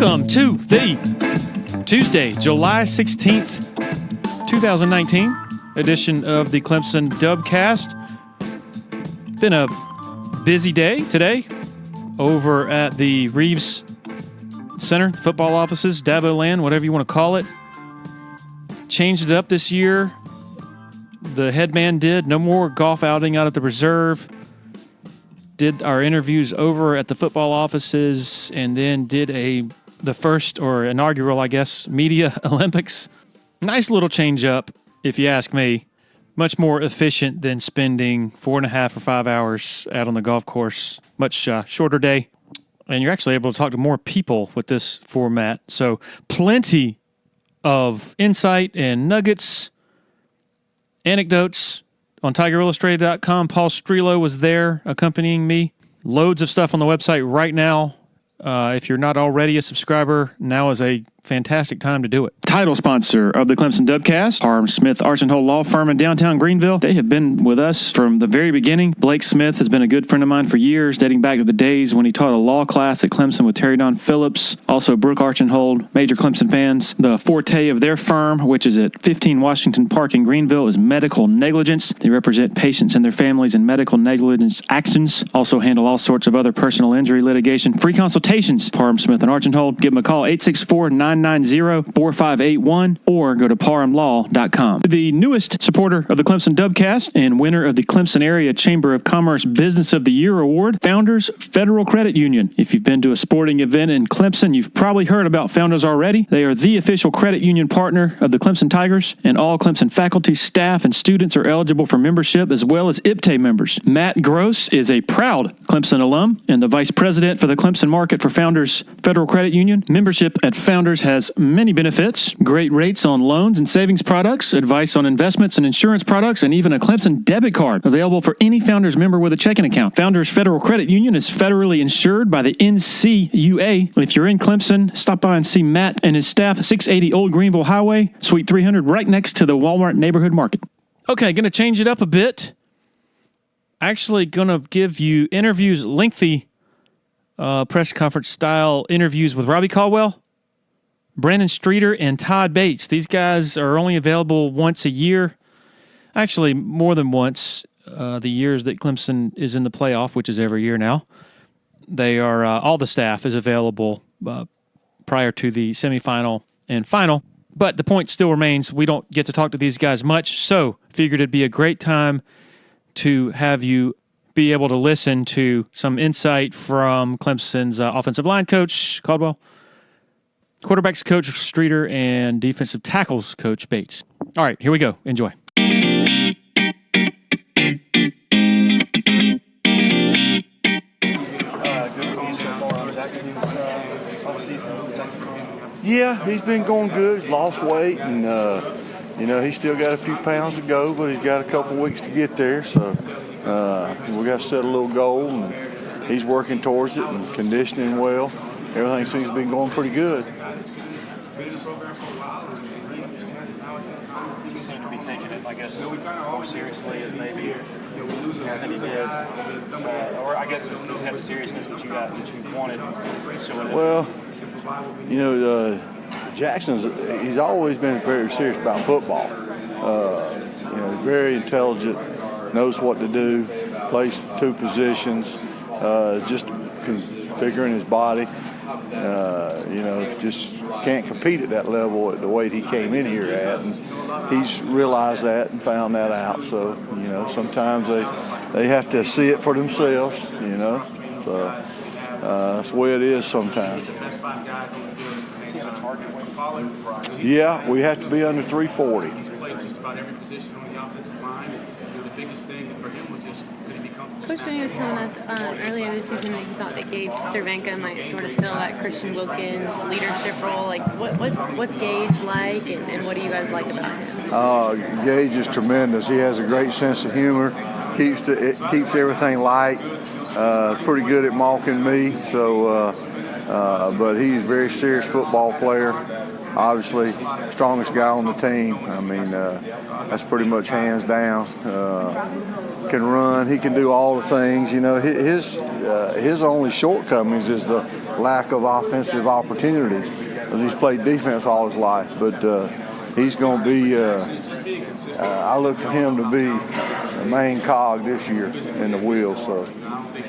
Welcome to the Tuesday, July 16th, 2019 edition of the Clemson Dubcast. Been a busy day today over at the Reeves Center, the football offices, Dabo Land, whatever you want to call it. Changed it up this year. The head man did. No more golf outing out at the reserve. Did our interviews over at the football offices, and then did the first or inaugural, I guess, Media Olympics. Nice little change up, if you ask me. Much more efficient than spending 4.5 or 5 hours out on the golf course. Much shorter day. And you're actually able to talk to more people with this format. So plenty of insight and nuggets, anecdotes. On TigerIllustrated.com, Paul Strelo was there accompanying me. Loads of stuff on the website right now. If you're not already a subscriber, now is a fantastic time to do it. Title sponsor of the Clemson Dubcast, Parham Smith Archenhold Law Firm in downtown Greenville. They have been with us from the very beginning. Blake Smith has been a good friend of mine for years, dating back to the days when he taught a law class at Clemson with Terry Don Phillips. Also, Brooke Archenhold, major Clemson fans. The forte of their firm, which is at 15 Washington Park in Greenville, is medical negligence. They represent patients and their families in medical negligence actions. Also handle all sorts of other personal injury litigation. Free consultations, Parham Smith and Archenhold. Give them a call, 864-990-4581, or go to parhamlaw.com. The newest supporter of the Clemson Dubcast and winner of the Clemson Area Chamber of Commerce Business of the Year Award, Founders Federal Credit Union. If you've been to a sporting event in Clemson, you've probably heard about Founders already. They are the official credit union partner of the Clemson Tigers, and all Clemson faculty, staff, and students are eligible for membership, as well as IPTAY members. Matt Gross is a proud Clemson alum and the vice president for the Clemson market for Founders Federal Credit Union. Membership at Founders has many benefits: great rates on loans and savings products, advice on investments and insurance products, and even a Clemson debit card available for any Founders member with a checking account. Founders Federal Credit Union is federally insured by the NCUA. If you're in Clemson, stop by and see Matt and his staff, 680 Old Greenville Highway, Suite 300, right next to the Walmart Neighborhood Market. Okay, going to change it up a bit. Actually going to give you interviews, lengthy press conference style interviews with Robbie Caldwell, Brandon Streeter, and Todd Bates. These guys are only available once a year. Actually, more than once. The years that Clemson is in the playoff, which is every year now, they are all the staff is available prior to the semifinal and final. But the point still remains, we don't get to talk to these guys much, so figured it'd be a great time to have you be able to listen to some insight from Clemson's offensive line coach, Caldwell, quarterbacks coach Streeter, and defensive tackles coach Bates. All right, here we go. Enjoy. Yeah, he's been going good. He's lost weight, and he's still got a few pounds to go, but he's got a couple weeks to get there. So we got to set a little goal, and he's working towards it and conditioning well. Everything seems to be going pretty good. He seemed to be taking it, I guess, more seriously as maybe than he did, or I guess does it have the seriousness that you wanted? Well, he's always been very serious about football. He's very intelligent, knows what to do, plays two positions, just configuring his body. Just can't compete at that level at the weight he came in here at, and he's realized that and found that out. So, sometimes they have to see it for themselves, so that's the way it is sometimes. Yeah, we have to be under 340. Coach Tony was telling us earlier this season that he thought that Gage Cervenka might sort of fill that Christian Wilkins leadership role. Like, what's Gage like, and what do you guys like about him? Gage is tremendous. He has a great sense of humor. Keeps everything light. Pretty good at mocking me. So, but he's a very serious football player. obviously strongest guy on the team. I mean, that's pretty much hands down. Can run. He can do all the things. You know, his only shortcomings is the lack of offensive opportunities. He's played defense all his life, but he's going to be. I look for him to be the main cog this year in the wheel. So,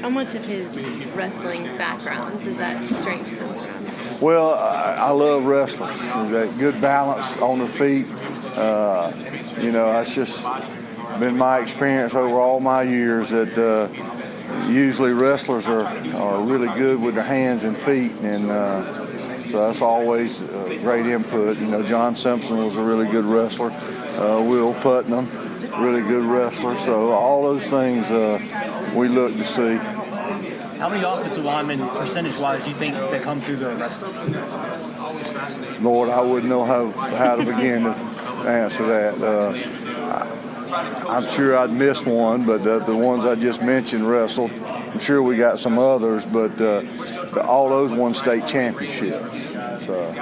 how much of his wrestling background does that strength come from? Well, I love wrestlers. That good balance on the feet. You know, that's just been my experience over all my years that usually wrestlers are really good with their hands and feet, and so that's always great input. You know, John Simpson was a really good wrestler. Will Putnam, really good wrestler. So all those things we look to see. How many offensive linemen, percentage-wise, do you think that come through the wrestling? Lord, I wouldn't know how to begin to answer that. I'm sure I'd missed one, but the ones I just mentioned wrestled. I'm sure we got some others, but all those won state championships. So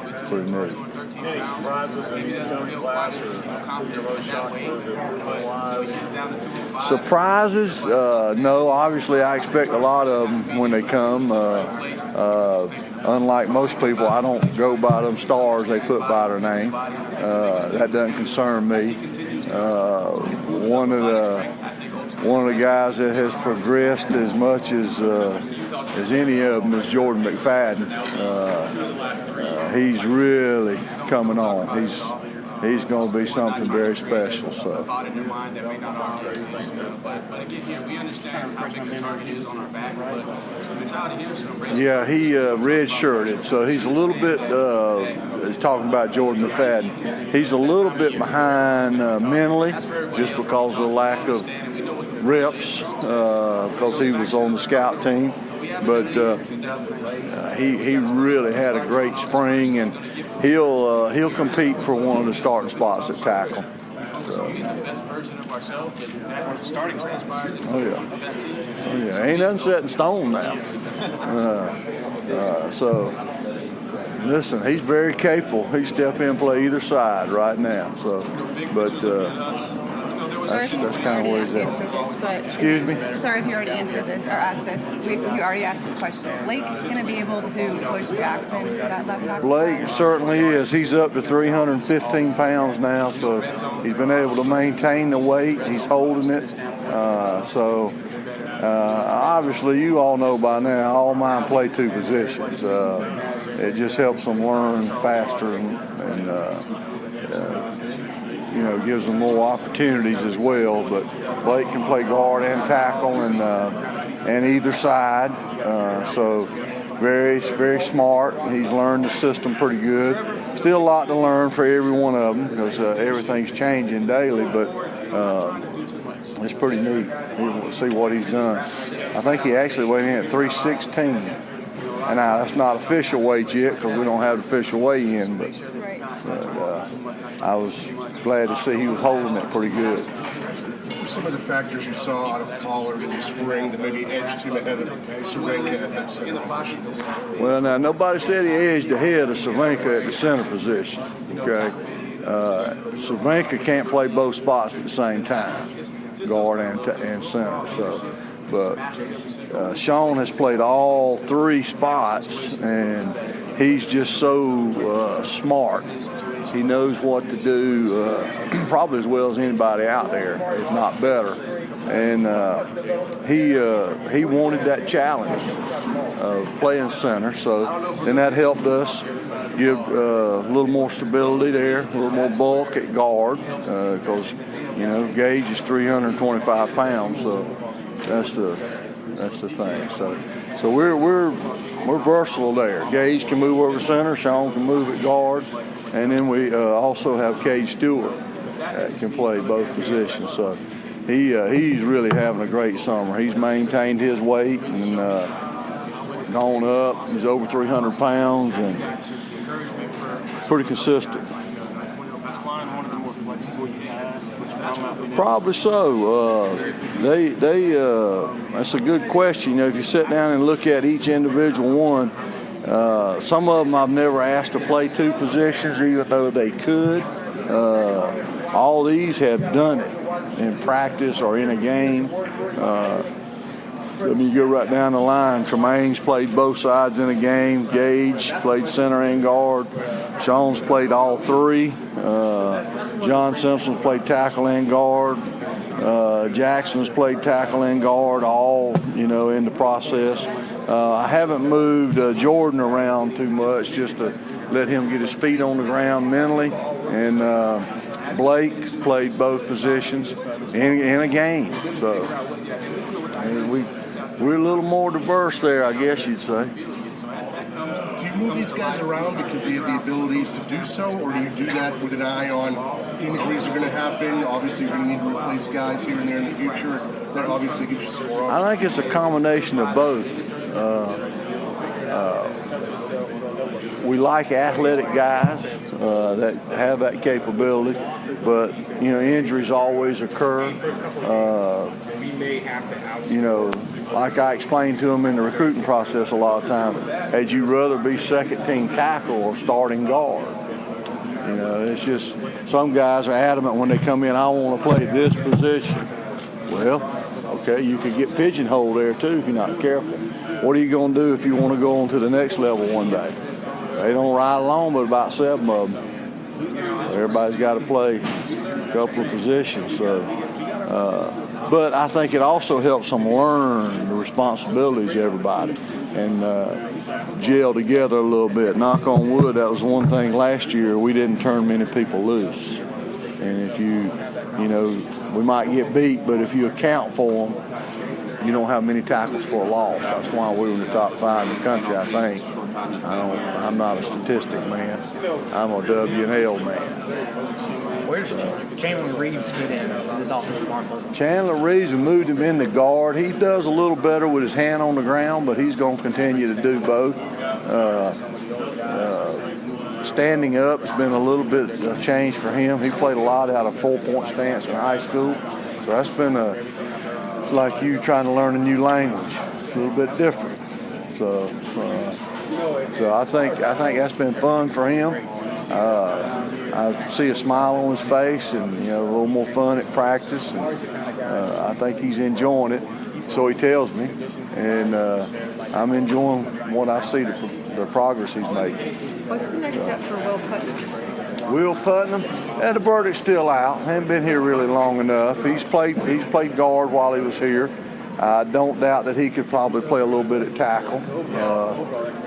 it's pretty neat. Any surprises in the class or Surprises? No. Obviously, I expect a lot of them when they come. Unlike most people, I don't go by them stars they put by their name. That doesn't concern me. One of the guys that has progressed as much as any of them is Jordan McFadden. He's really coming on. He's going to be something very special. So. Yeah, he redshirted, so he's a little bit. He's talking about Jordan McFadden. He's a little bit behind mentally, just because of the lack of reps, because he was on the scout team. But he really had a great spring, and he'll compete for one of the starting spots at tackle. So. Oh yeah, ain't nothing set in stone now. So listen, he's very capable. He step in and play either side right now. So, but. That's kind of where he's at. Excuse me? Sorry if you already answered this or asked this. You already asked this question. Is Blake going to be able to push Jackson for that left tackle? Blake certainly is. He's up to 315 pounds now, so he's been able to maintain the weight. He's holding it. Obviously, you all know by now, all mine play two positions. It just helps them learn faster and gives them more opportunities as well. But Blake can play guard and tackle and either side. So very, very smart. He's learned the system pretty good. Still a lot to learn for every one of them because everything's changing daily. But it's pretty neat to see what he's done. I think he actually went in at 316. And now that's not official weight yet because we don't have the official weigh-in, but I was glad to see he was holding it pretty good. What were some of the factors you saw out of Pollard in the spring that maybe edged him ahead of Cervenka at that center position? Well, now, nobody said he edged ahead of Cervenka at the center position, okay? Cervenka can't play both spots at the same time, guard and center, so. But Sean has played all three spots, and he's just so smart. He knows what to do probably as well as anybody out there, if not better. And he wanted that challenge of playing center, so then that helped us give a little more stability there, a little more bulk at guard, because Gage is 325 pounds, so. That's the thing. So we're versatile there. Gage can move over center. Sean can move at guard, and then we also have Cade Stewart that can play both positions. So he's really having a great summer. He's maintained his weight and gone up. He's over 300 pounds and pretty consistent. Is this line one of the more flexible you've had? Probably so. That's a good question. If you sit down and look at each individual one, Some of them I've never asked to play 2 positions, even though they could. All these have done it in practice or in a game. Let me go right down the line. Tremaine's played both sides in a game. Gage played center and guard. Sean's played all 3. John Simpson's played tackle and guard. Jackson's played tackle and guard, all, in the process. I haven't moved Jordan around too much, just to let him get his feet on the ground mentally. And Blake's played both positions in a game. So and we're a little more diverse there, I guess you'd say. Do you move these guys around because they have the abilities to do so, or do you do that with an eye on injuries are going to happen? Obviously, you're going to need to replace guys here and there in the future. That obviously gives you some more options. I think it's a combination of both. We like athletic guys that have that capability, but injuries always occur. Like I explained to them in the recruiting process a lot of times, had you rather be second team tackle or starting guard? It's just some guys are adamant when they come in, I want to play this position. Well, okay, you could get pigeonholed there too if you're not careful. What are you going to do if you want to go on to the next level one day? They don't ride along, but about 7 of them. Everybody's got to play a couple of positions. So, but I think it also helps them learn the responsibilities of everybody and gel together a little bit. Knock on wood, that was one thing last year. We didn't turn many people loose. And if we might get beat, but if you account for them, you don't have many tackles for a loss. That's why we were in the top 5 in the country, I think. I'm not a statistic man. I'm a W&L man. Where's Chandler Reeves fit in to this offensive line? Chandler Reeves, we moved him in the guard. He does a little better with his hand on the ground, but he's going to continue to do both. Standing up has been a little bit of change for him. He played a lot out of 4-point stance in high school, so that's been it's like you trying to learn a new language. It's a little bit different. So I think that's been fun for him. I see a smile on his face and a little more fun at practice. And, I think he's enjoying it, so he tells me, and I'm enjoying what I see the progress he's making. What's the next step for Will Putnam? Will Putnam, the verdict's still out. Hasn't been here really long enough. He's played guard while he was here. I don't doubt that he could probably play a little bit at tackle.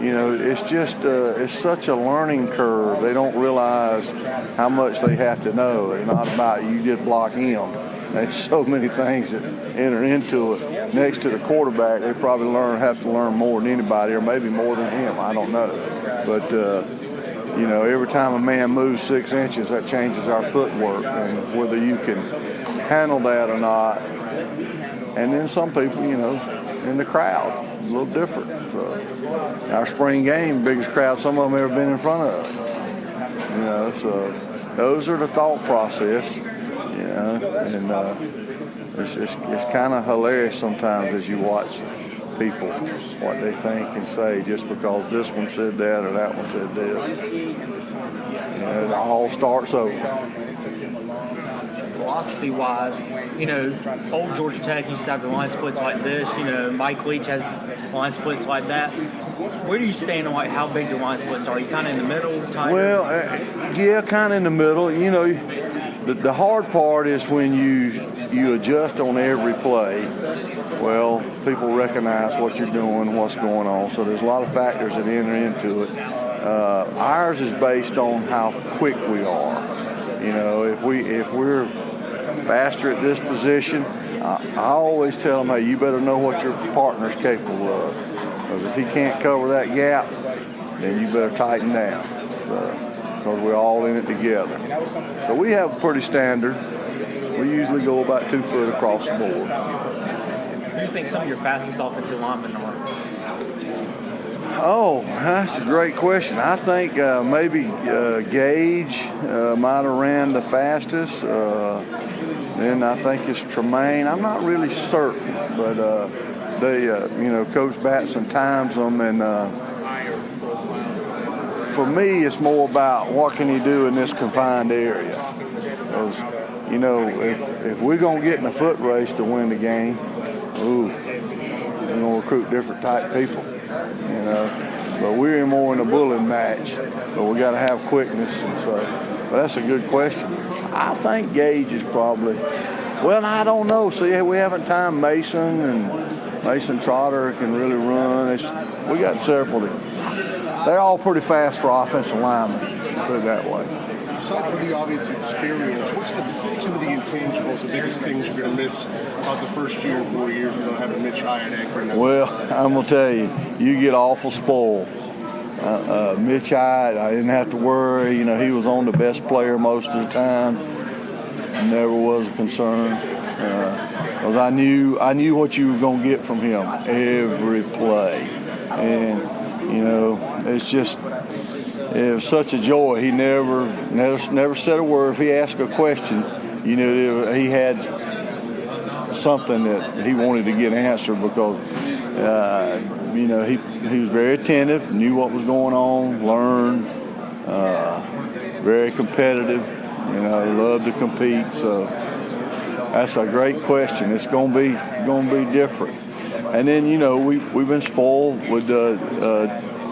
It's just it's such a learning curve. They don't realize how much they have to know. It's not about you just block him. There's so many things that enter into it. Next to the quarterback, they probably have to learn more than anybody, or maybe more than him. I don't know. But every time a man moves 6 inches, that changes our footwork, and whether you can handle that or not. And then some people, in the crowd, a little different. So our spring game, biggest crowd some of them ever been in front of. So those are the thought process. And it's kind of hilarious sometimes as you watch people, what they think and say, just because this one said that or that one said this. It all starts over. Philosophy-wise, old Georgia Tech used to have the line splits like this. Mike Leach has line splits like that. Where do you stand on how big your line splits are? Are you kind of in the middle? Tighter? Well, yeah, kind of in the middle. The hard part is when you adjust on every play. Well, people recognize what you're doing, what's going on. So there's a lot of factors that enter into it. Ours is based on how quick we are. If we're faster at this position, I always tell them, hey, you better know what your partner's capable of. Because if he can't cover that gap, then you better tighten down. Because we're all in it together. So we have pretty standard. We usually go about 2 foot across the board. Who do you think some of your fastest offensive linemen are? Oh, that's a great question. I think maybe Gage might have ran the fastest. Then I think it's Tremaine. I'm not really certain, but they, Coach Batson times them, and for me, it's more about what can he do in this confined area. Because, you know, if we're going to get in a foot race to win the game, we're going to recruit different type people, you know. But we're more in a bullying match, but we got to have quickness. And so, but that's a good question. I think Gage is probably, well, I don't know. See, we haven't timed Mason, and Mason Trotter can really run. We got several. They're all pretty fast for offensive linemen, put it that way. Aside from the obvious experience, what's some of the intangibles, the biggest things you're going to miss about the first year and 4 years without having Mitch Hyatt anchoring? Well, I'm going to tell you, you get awful spoiled. Mitch Hyatt, I didn't have to worry. You know, he was on the best player most of the time. Never was a concern. Because I knew what you were going to get from him every play. And, you know, it was such a joy. He never said a word. If he asked a question, you knew he had something that he wanted to get answered because, you know, he was very attentive, knew what was going on, learned, very competitive, you know, loved to compete. So that's a great question. It's going to be different. And then, you know, we've been spoiled with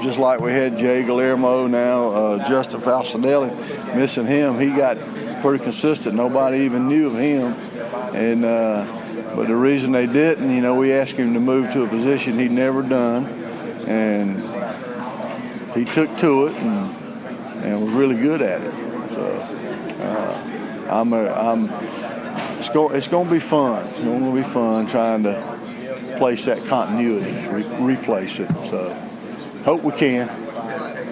just like we had Jay Guillermo now, Justin Falcinelli, missing him. He got pretty consistent. Nobody even knew of him. And but the reason they didn't, you know, we asked him to move to a position he'd never done. And he took to it and was really good at it. So it's going to be fun. It's going to be fun trying to place that continuity, replace it. So hope we can.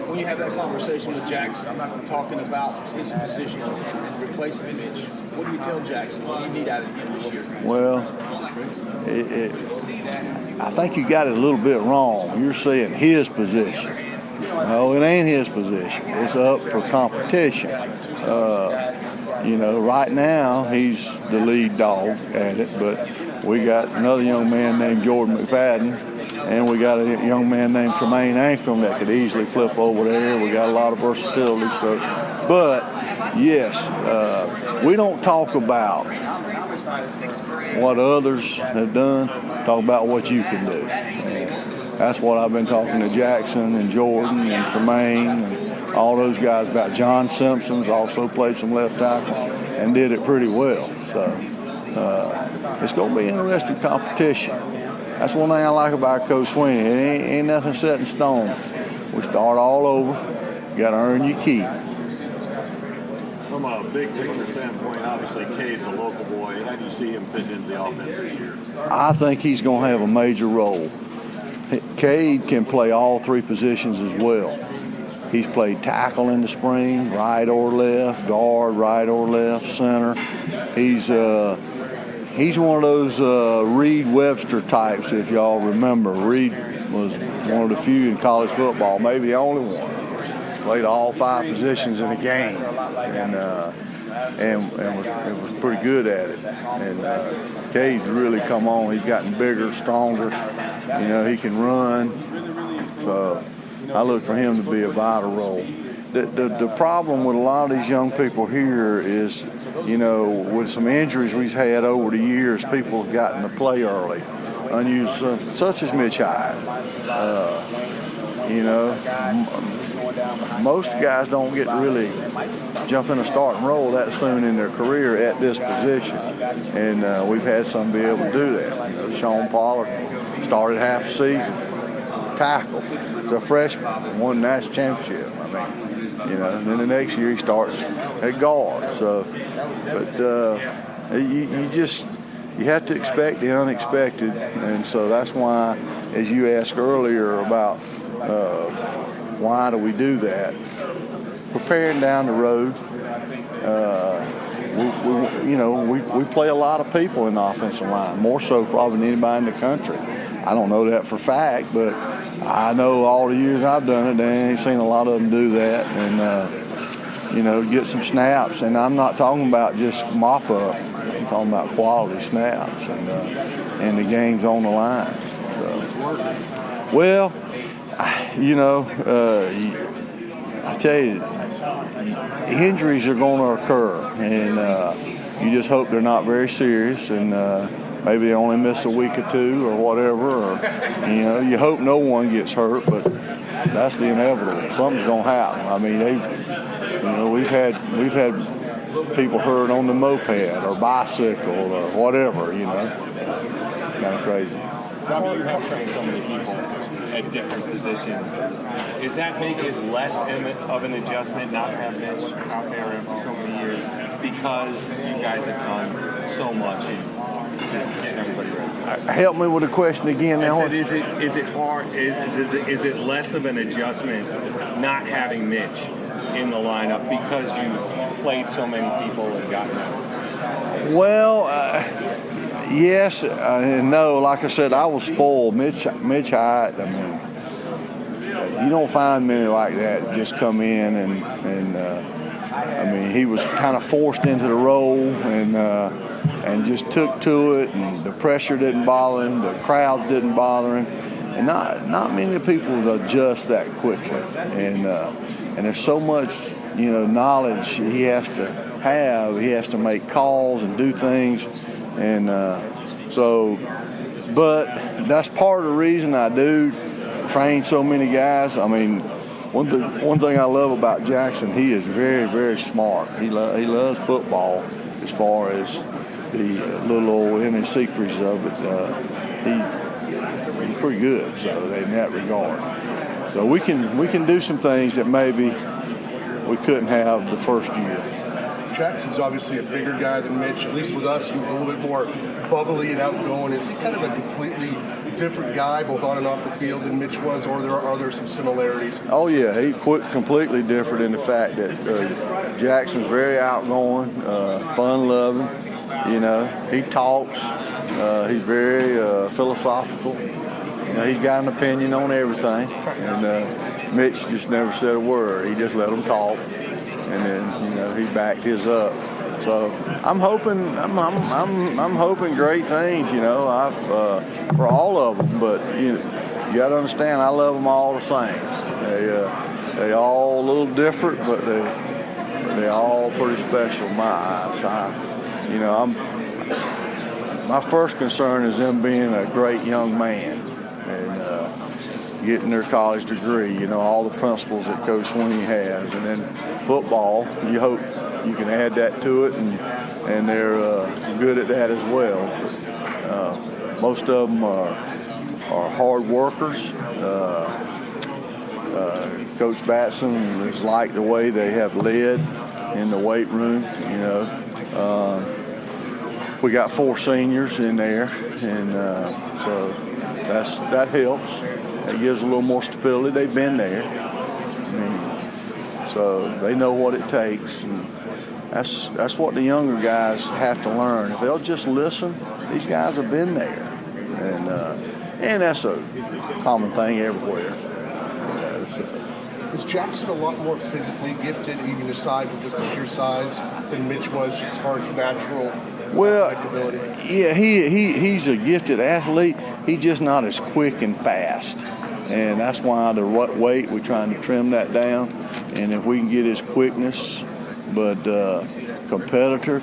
When you have that conversation with Jackson, I'm talking about his position, replacing Mitch. What do you tell Jackson? What do you need out of him this year? Well, I think you got it a little bit wrong. You're saying his position. No, it ain't his position. It's up for competition. You know, right now he's the lead dog at it, but we got another young man named Jordan McFadden, and we got a young man named Tremaine Ankrum that could easily flip over there. We got a lot of versatility. So, but yes, we don't talk about what others have done. Talk about what you can do. And that's what I've been talking to Jackson and Jordan and Tremaine and all those guys about. John Simpson's also played some left tackle and did it pretty well. So it's going to be interesting competition. That's one thing I like about Coach Sweeney. It ain't nothing set in stone. We start all over. You got to earn your keep. From a big picture standpoint, obviously Cade's a local boy. How do you see him fit into the offense this year? I think he's going to have a major role. Cade can play all three positions as well. He's played tackle in the spring, right or left, guard, right or left, center. He's one of those Reed Webster types, if y'all remember. Reed was one of the few in college football, maybe the only one. Played all five positions in a game, and was pretty good at it. And Cade's really come on. He's gotten bigger, stronger. You know, he can run. So I look for him to be a vital role. The problem with a lot of these young people here is, you know, with some injuries we've had over the years, people have gotten to play early. Unused, such as Mitch Hyatt. You know, most guys don't get to really jump in a starting role that soon in their career at this position. And we've had some be able to do that. You know, Sean Pollard started half a season, tackle. He's a freshman, won national championship. I mean, you know, and then the next year he starts at guard. So, but you have to expect the unexpected, and so that's why, as you asked earlier about why do we do that, preparing down the road. We play a lot of people in the offensive line, more so probably than anybody in the country. I don't know that for a fact, but I know all the years I've done it, they ain't seen a lot of them do that and, get some snaps. And I'm not talking about just mop up. I'm talking about quality snaps and the game's on the line. So, well, I tell you, injuries are going to occur, and you just hope they're not very serious, and maybe they only miss a week or two or whatever, or you hope no one gets hurt, but that's the inevitable. Something's going to happen. I mean, we've had people hurt on the moped or bicycle or whatever. It's kind of crazy. Robbie, you have trained so many people at different positions. Is that making it less of an adjustment not to have Mitch out there for so many years because you guys have done so much in getting everybody ready? Help me with the question again now. I said, is it hard? Is it less of an adjustment not having Mitch in the lineup because you played so many people and gotten them? Well, yes and no. Like I said, I was spoiled. Mitch Hyatt, I mean, you don't find many like that just come in and I mean, he was kind of forced into the role and just took to it, and the pressure didn't bother him, the crowds didn't bother him, and not many people adjust that quickly, and there's so much knowledge he has to have. He has to make calls and do things, and but that's part of the reason I do train so many guys. I mean, one thing I love about Jackson, he is very, very smart. He loves football as far as the little old inner secrets of it. He's pretty good, so in that regard. So we can do some things that maybe we couldn't have the first year. Jackson's obviously a bigger guy than Mitch. At least with us, he was a little bit more bubbly and outgoing. Is he kind of a completely different guy, both on and off the field, than Mitch was, or are there some similarities? Oh yeah, he's completely different in the fact that Jackson's very outgoing, fun-loving. He talks. He's very philosophical. He's got an opinion on everything, and Mitch just never said a word. He just let them talk, and then he backed his up. So I'm hoping great things, for all of them. But you got to understand, I love them all the same. They all a little different, but they all pretty special in my eyes. My first concern is them being a great young man and getting their college degree. All the principles that Coach Sweeney has, and then football. You hope you can add that to it, and they're good at that as well. Most of them are hard workers. Coach Batson has liked the way they have led in the weight room. We got 4 seniors in there, and so that helps. It gives a little more stability. They've been there, so they know what it takes. And that's what the younger guys have to learn. If they'll just listen, these guys have been there, and that's a common thing everywhere. Is Jackson a lot more physically gifted, even aside from just a pure size, than Mitch was, just as far as natural? Well, yeah, he's a gifted athlete. He's just not as quick and fast, and that's why the weight we're trying to trim that down. And if we can get his quickness, but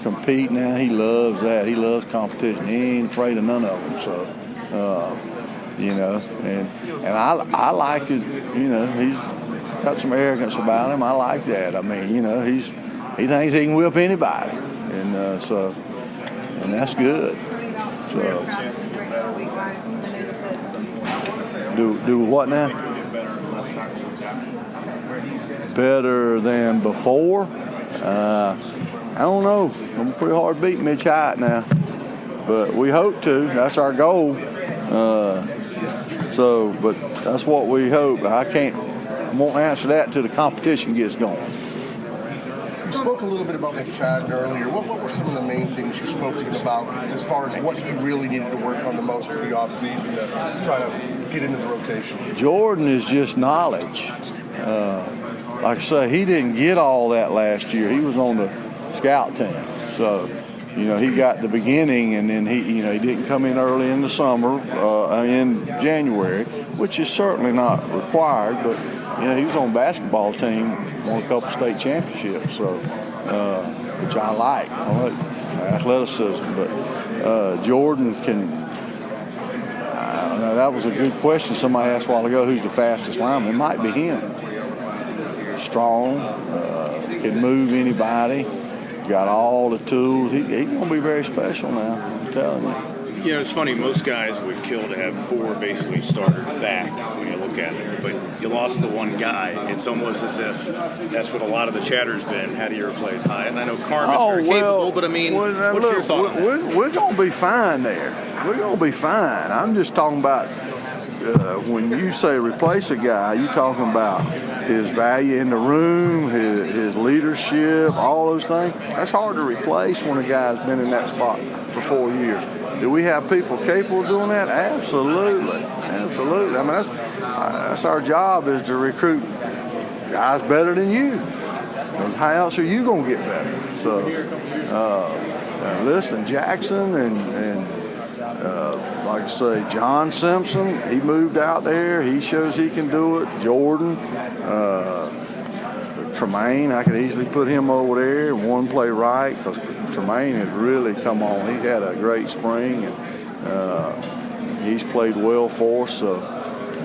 compete now, he loves that. He loves competition. He ain't afraid of none of them. So, and I like it. He's got some arrogance about him. I like that. I mean, he thinks he can whip anybody, and and that's good. So, do what now? Better than before? I don't know. I'm pretty hard to beat Mitch Hyatt now, but we hope to. That's our goal. But that's what we hope. I won't answer that till the competition gets going. You spoke a little bit about Mitch Hyatt earlier. What were some of the main things you spoke to him about as far as what he really needed to work on the most in the offseason to try to get into the rotation? Jordan is just knowledge. Like I say, he didn't get all that last year. He was on the scout team. So, he got the beginning, and then he didn't come in early in the summer, in January, which is certainly not required, but he was on the basketball team, won a couple state championships, so which I like. I like athleticism, but Jordan can. I don't know, that was a good question. Somebody asked a while ago, who's the fastest lineman? It might be him. Strong, can move anybody, got all the tools. He's going to be very special now, I'm telling you. You know, it's funny, most guys would kill to have 4 basically starters back when you look at it, but you lost the one guy. It's almost as if that's what a lot of the chatter's been. How do you replace Hyatt? And I know Carmen's very capable, but I mean, what's your thought on that? We're going to be fine there. We're going to be fine. I'm just talking about when you say replace a guy, you're talking about his value in the room, his leadership, all those things. That's hard to replace when a guy's been in that spot for 4 years. Do we have people capable of doing that? Absolutely. Absolutely. I mean, that's our job, is to recruit guys better than you. Because how else are you going to get better? So, listen, Jackson and like I say, John Simpson, he moved out there. He shows he can do it. Jordan, Tremaine, I could easily put him over there and one play right, because Tremaine has really come on. He had a great spring, and he's played well for us, so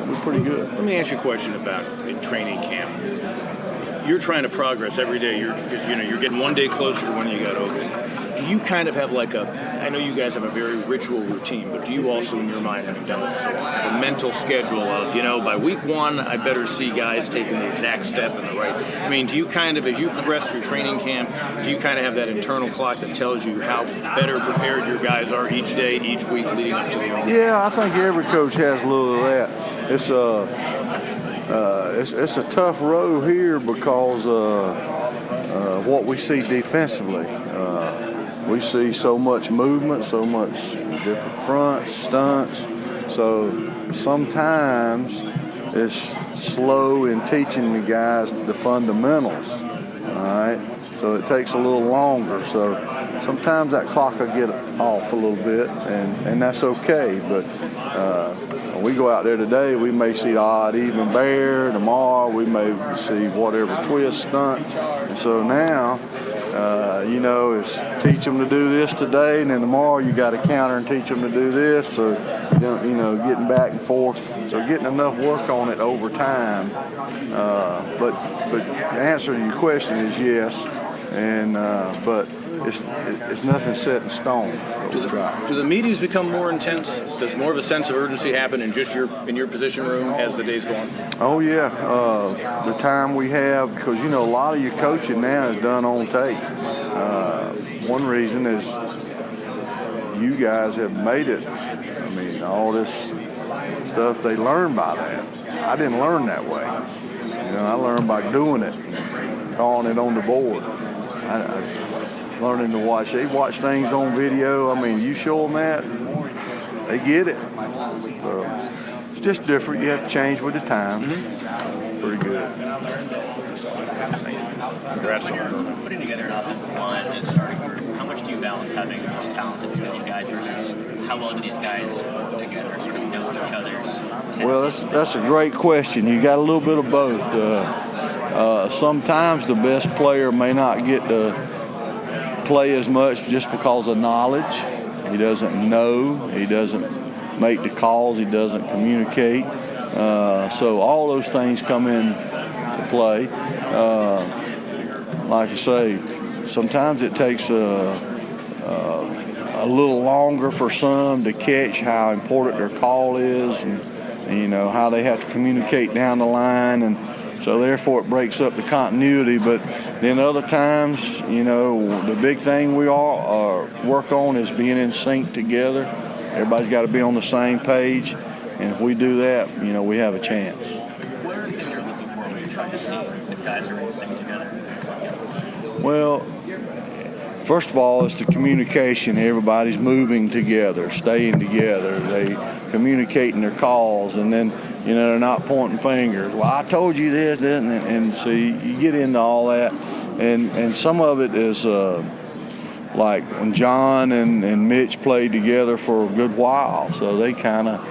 we're pretty good. Let me ask you a question about in training camp. You're trying to progress every day. Because you're getting one day closer to when you got open. Do you kind of have I know you guys have a very ritual routine, but do you also, in your mind, having done this before, have a mental schedule of, by week 1, I better see guys taking the exact step in the right? I mean, do you kind of, as you progress through training camp, do you kind of have that internal clock that tells you how better prepared your guys are each day, each week leading up to the game? Yeah, I think every coach has a little of that. It's a tough road here because what we see defensively. We see so much movement, so much different fronts, stunts. So sometimes it's slow in teaching the guys the fundamentals, all right? So it takes a little longer. So sometimes that clock will get off a little bit, and that's okay. But when we go out there today, we may see the odd even bear. Tomorrow we may see whatever twist stunt. And so now, is teach them to do this today, and then tomorrow you got to counter and teach them to do this. So, getting back and forth. So getting enough work on it over time. But the answer to your question is yes. And but it's nothing set in stone. Do the meetings become more intense? Does more of a sense of urgency happen in your position room as the days go on? Oh yeah, the time we have, because a lot of your coaching now is done on tape. One reason is you guys have made it. I mean, all this stuff they learn by that. I didn't learn that way. I learned by doing it, calling it on the board. I learning to watch. They watch things on video. I mean, you show them that, they get it. So it's just different. You have to change with the times. Pretty good. Congrats on that. Putting together an offensive line and starting group, how much do you balance having the most talented skilled guys versus how well do these guys work together, sort of know each other's tendencies? Well, that's a great question. You got a little bit of both. Sometimes the best player may not get to play as much just because of knowledge. He doesn't know. He doesn't make the calls. He doesn't communicate. So all those things come into play. Like I say, sometimes it takes a little longer for some to catch how important their call is, and how they have to communicate down the line, and so therefore it breaks up the continuity. But then other times, the big thing we all work on is being in sync together. Everybody's got to be on the same page, and if we do that, we have a chance. What are the things you're looking for when you're trying to see if guys are in sync together? Well, first of all, it's the communication. Everybody's moving together, staying together. They communicating their calls, and then they're not pointing fingers. Well, I told you this, and so you get into all that, and some of it is like when John and Mitch played together for a good while, so they kind of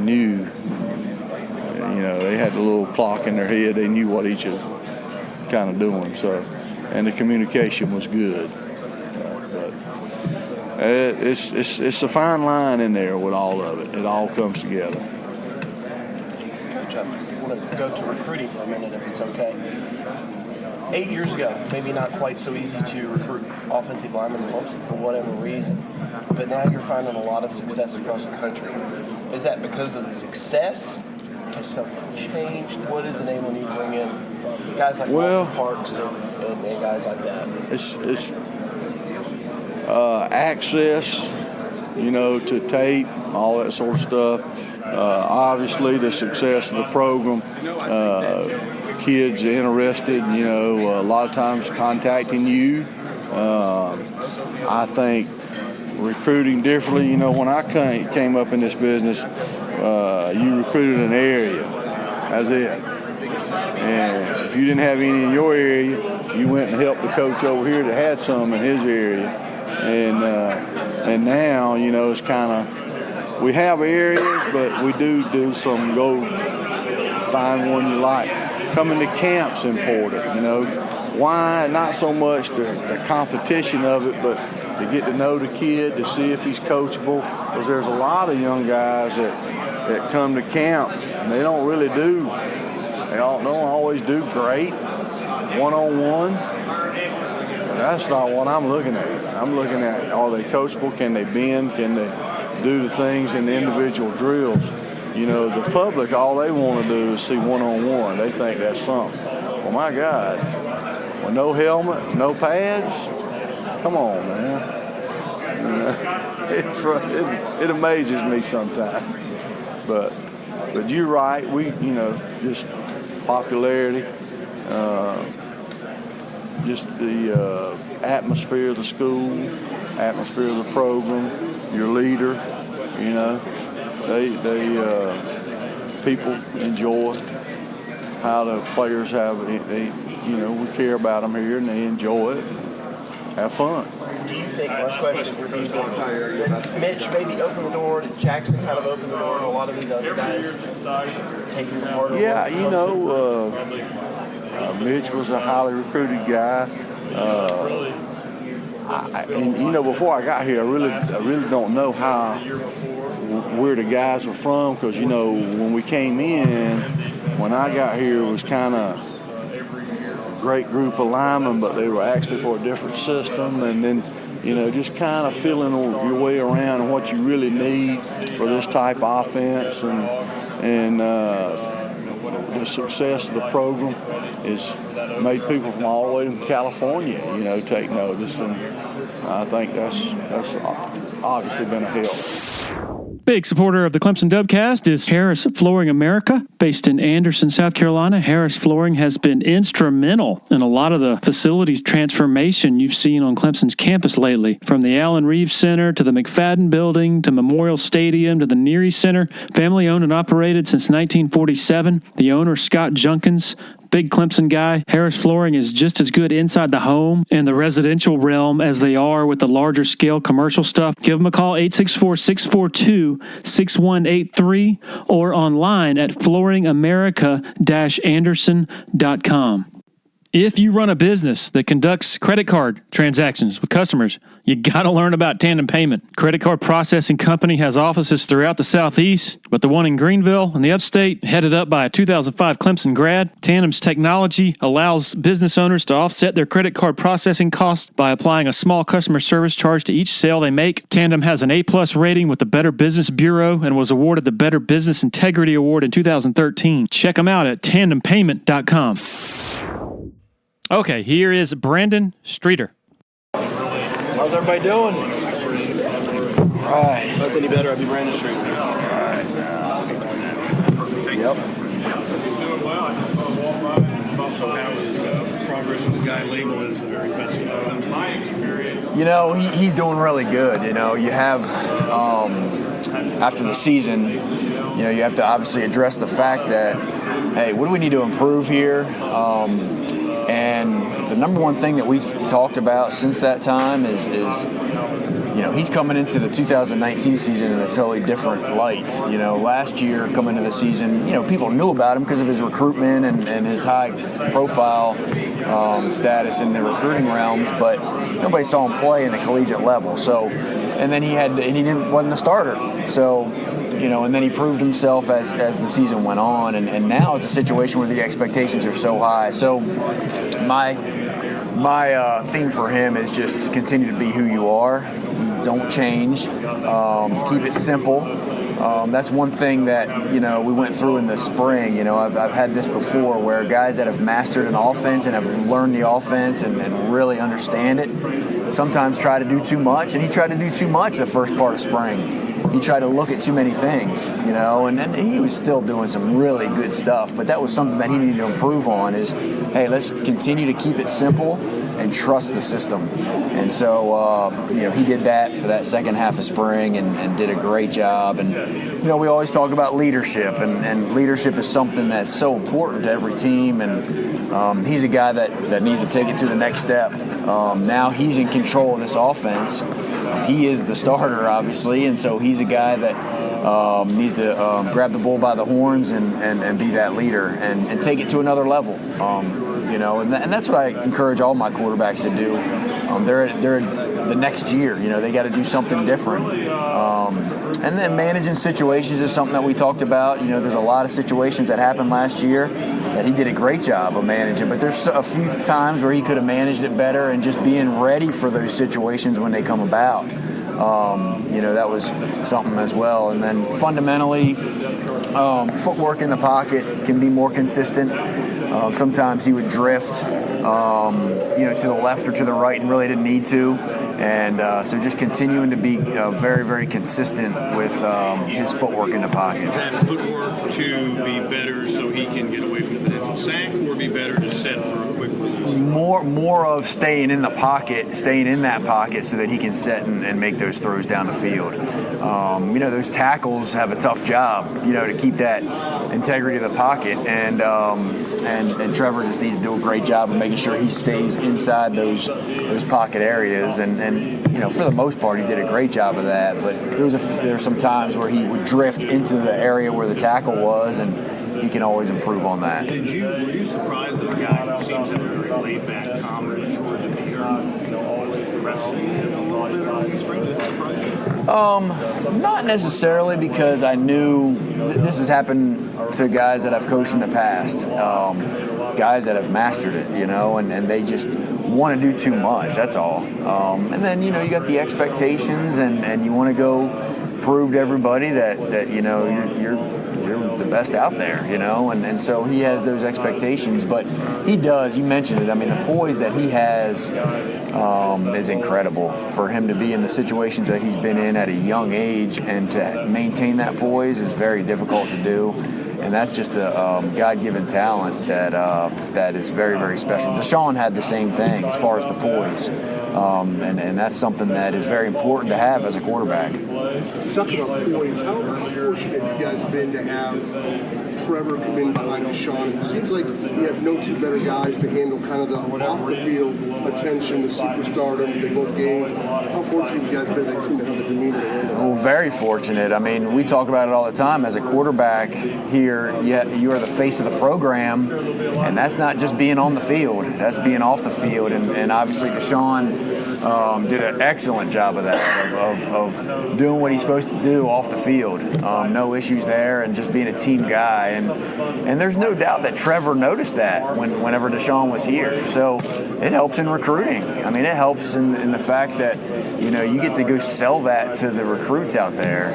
knew, You know, they had a little clock in their head. They knew what each was kind of doing. So, and the communication was good. But it's a fine line in there with all of it. It all comes together. Coach, I want to go to recruiting for a minute, if it's okay. 8 years ago, maybe not quite so easy to recruit offensive linemen in Clemson for whatever reason, but now you're finding a lot of success across the country. Is that because of the success? Has something changed? What is enabling you to bring in guys like Walter Parks and guys like that? It's access, you know, to tape, all that sort of stuff. Obviously, the success of the program. Kids interested, you know, a lot of times contacting you. I think recruiting differently. You know, when I came up in this business, you recruited an area. That's it. And if you didn't have any in your area, you went and helped the coach over here that had some in his area. And now, you know, it's kind of, we have areas, but we do some go find one you like. Coming to camp's important, you know. Why? Not so much the competition of it, but to get to know the kid, to see if he's coachable. Because there's a lot of young guys that come to camp, and they don't always do great one-on-one. But that's not what I'm looking at. I'm looking at, are they coachable? Can they bend? Can they do the things in the individual drills? You know, the public, all they want to do is see one-on-one. They think that's something. Well, my God, with no helmet, no pads, come on, man. You know, it amazes me sometimes. But you're right. We, you know, just popularity, just the atmosphere of the school, atmosphere of the program, your leader, you know. They people enjoy how the players have it. You know, we care about them here, and they enjoy it. Have fun. Do you think, last question would be that Mitch maybe opened the door, that Jackson kind of opened the door, and a lot of these other guys taking the part of Yeah, you know, Mitch was a highly recruited guy. And you know, before I got here, I really don't know where the guys were from, because you know, when we came in, when I got here, it was kind of a great group of linemen, but they were actually for a different system, and then you know, just kind of feeling your way around and what you really need for this type of offense, and the success of the program has made people from all the way from California, you know, take notice, and I think that's obviously been a help. Big supporter of the Clemson Dubcast is Harris Flooring America. Based in Anderson, South Carolina, Harris Flooring has been instrumental in a lot of the facilities transformation you've seen on Clemson's campus lately. From the Allen Reeves Center to the McFadden Building to Memorial Stadium to the Neary Center. Family owned and operated since 1947. The owner, Scott Junkins, big Clemson guy. Harris Flooring is just as good inside the home and the residential realm as they are with the larger scale commercial stuff. Give them a call, 864-642-6183, or online at flooringamerica-anderson.com. If you run a business that conducts credit card transactions with customers, you got to learn about Tandem Payment. Credit Card Processing Company has offices throughout the Southeast, but the one in Greenville in the upstate, headed up by a 2005 Clemson grad. Tandem's technology allows business owners to offset their credit card processing costs by applying a small customer service charge to each sale they make. Tandem has an A-plus rating with the Better Business Bureau and was awarded the Better Business Integrity Award in 2013. Check them out at tandempayment.com. Okay, here is Brandon Streeter. How's everybody doing? All right. If that's any better, I'd be Brandon Streeter. All right. Yep. So how is progress with the guy labeled as the very best in the country? You know, he's doing really good. You know, you have, after the season, you know, you have to obviously address the fact that, hey, what do we need to improve here? And the number one thing that we've talked about since that time is he's coming into the 2019 season in a totally different light. Last year coming into the season, people knew about him because of his recruitment and his high profile status in the recruiting realms, but nobody saw him play in the collegiate level. So, and then wasn't a starter. So, and then he proved himself as the season went on, and now it's a situation where the expectations are so high. So, my theme for him is just continue to be who you are. Don't change. Keep it simple. That's one thing that we went through in the spring. I've had this before where guys that have mastered an offense and have learned the offense and really understand it sometimes try to do too much, and he tried to do too much the first part of spring. He tried to look at too many things, and then he was still doing some really good stuff, but that was something that he needed to improve on is, hey, let's continue to keep it simple and trust the system. And so, he did that for that second half of spring and did a great job. And, we always talk about leadership, and leadership is something that's so important to every team. And he's a guy that needs to take it to the next step. Now he's in control of this offense. He is the starter, obviously, and so he's a guy that needs to grab the bull by the horns and be that leader and take it to another level. And that's what I encourage all my quarterbacks to do. They're the next year, they got to do something different. And then managing situations is something that we talked about. There's a lot of situations that happened last year that he did a great job of managing, but there's a few times where he could have managed it better and just being ready for those situations when they come about. That was something as well. And then fundamentally, footwork in the pocket can be more consistent. Sometimes he would drift, to the left or to the right and really didn't need to. And so just continuing to be very, very consistent with his footwork in the pocket. Is that footwork to be better so he can get away from the potential sack, or be better to set for a quick release? More of staying in the pocket, staying in that pocket so that he can set and make those throws down the field. Those tackles have a tough job, to keep that integrity of the pocket. And Trevor just needs to do a great job of making sure he stays inside those pocket areas. And for the most part, he did a great job of that. But there were some times where he would drift into the area where the tackle was, and he can always improve on that. Were you surprised that a guy who seems like a very laid-back, calm, and mature demeanor, always pressing a little bit on his spring? Did that surprise you? Not necessarily, because I knew this has happened to guys that I've coached in the past, guys that have mastered it, and they just want to do too much. That's all. And then you got the expectations, and you want to go prove to everybody that you're the best out there, and so he has those expectations. But he does. You mentioned it. I mean, the poise that he has is incredible. For him to be in the situations that he's been in at a young age and to maintain that poise is very difficult to do. And that's just a God-given talent that is very, very special. Deshaun had the same thing as far as the poise. And that's something that is very important to have as a quarterback. Talking about poise, how fortunate have you guys been to have Trevor come in behind Deshaun? It seems like you have no two better guys to handle kind of the off-the-field attention, the superstardom they both gain. How fortunate have you guys been that seem to have the demeanor to handle that? Well, very fortunate. I mean, we talk about it all the time. As a quarterback here, you are the face of the program, and that's not just being on the field. That's being off the field. And obviously Deshaun did an excellent job of that, of doing what he's supposed to do off the field. No issues there, and just being a team guy. And there's no doubt that Trevor noticed that whenever Deshaun was here. So it helps in recruiting. I mean, it helps in the fact that, you get to go sell that to the recruits out there.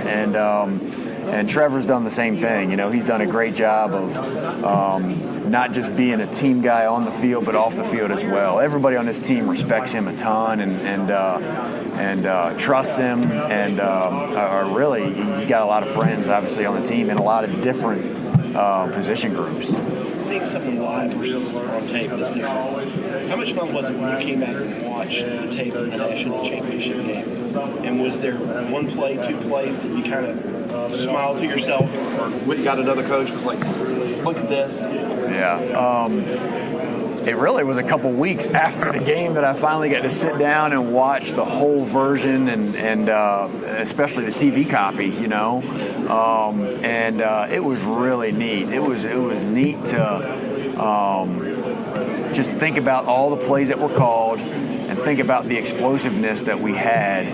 And Trevor's done the same thing. He's done a great job of not just being a team guy on the field, but off the field as well. Everybody on this team respects him a ton and trusts him, and are really, he's got a lot of friends, obviously, on the team in a lot of different position groups. Seeing something live versus on tape is different. How much fun was it when you came back and watched the tape of the national championship game? And was there one play, two plays that you kind of smiled to yourself, or got another coach was like, look at this? Yeah. it really was a couple weeks after the game that I finally got to sit down and watch the whole version and especially the TV copy, you know. It was really neat. It was neat to just think about all the plays that were called and think about the explosiveness that we had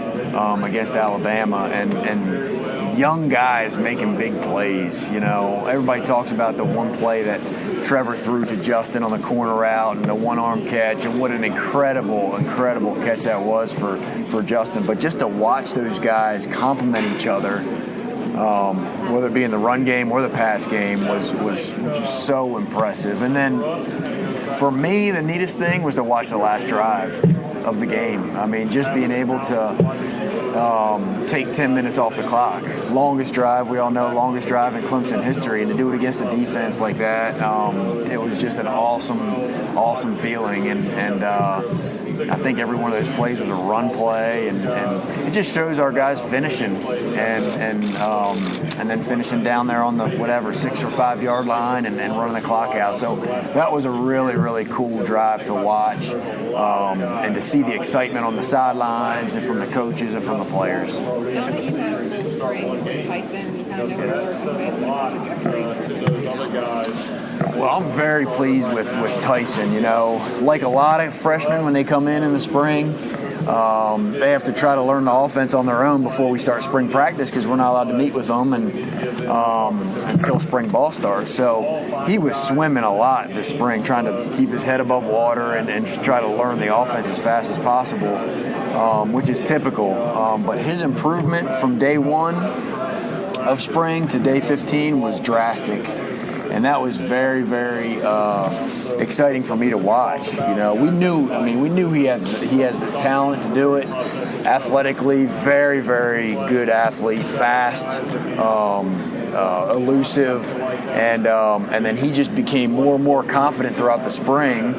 against Alabama and young guys making big plays. You know, everybody talks about the one play that Trevor threw to Justin on the corner route and the one-arm catch, and what an incredible catch that was for Justin. But just to watch those guys complement each other, whether it be in the run game or the pass game, was just so impressive. And then for me, the neatest thing was to watch the last drive of the game. I mean, just being able to take 10 minutes off the clock. Longest drive, we all know, longest drive in Clemson history, and to do it against a defense like that, it was just an awesome feeling. And I think every one of those plays was a run play, and it just shows our guys finishing and then finishing down there on the 6 or 5 yard line and running the clock out. So that was a really cool drive to watch, and to see the excitement on the sidelines and from the coaches and from the players. Now that you've had a full spring with Tyson, you kind of know what you're working with, what's the trajectory? Well, I'm very pleased with Tyson. You know, like a lot of freshmen when they come in the spring, they have to try to learn the offense on their own before we start spring practice, because we're not allowed to meet with them until spring ball starts. So he was swimming a lot this spring, trying to keep his head above water and just try to learn the offense as fast as possible, which is typical. But his improvement from day 1 of spring to day 15 was drastic. And that was very exciting for me to watch. You know, we knew he has the talent to do it. Athletically, very good athlete, fast, elusive, and then he just became more and more confident throughout the spring,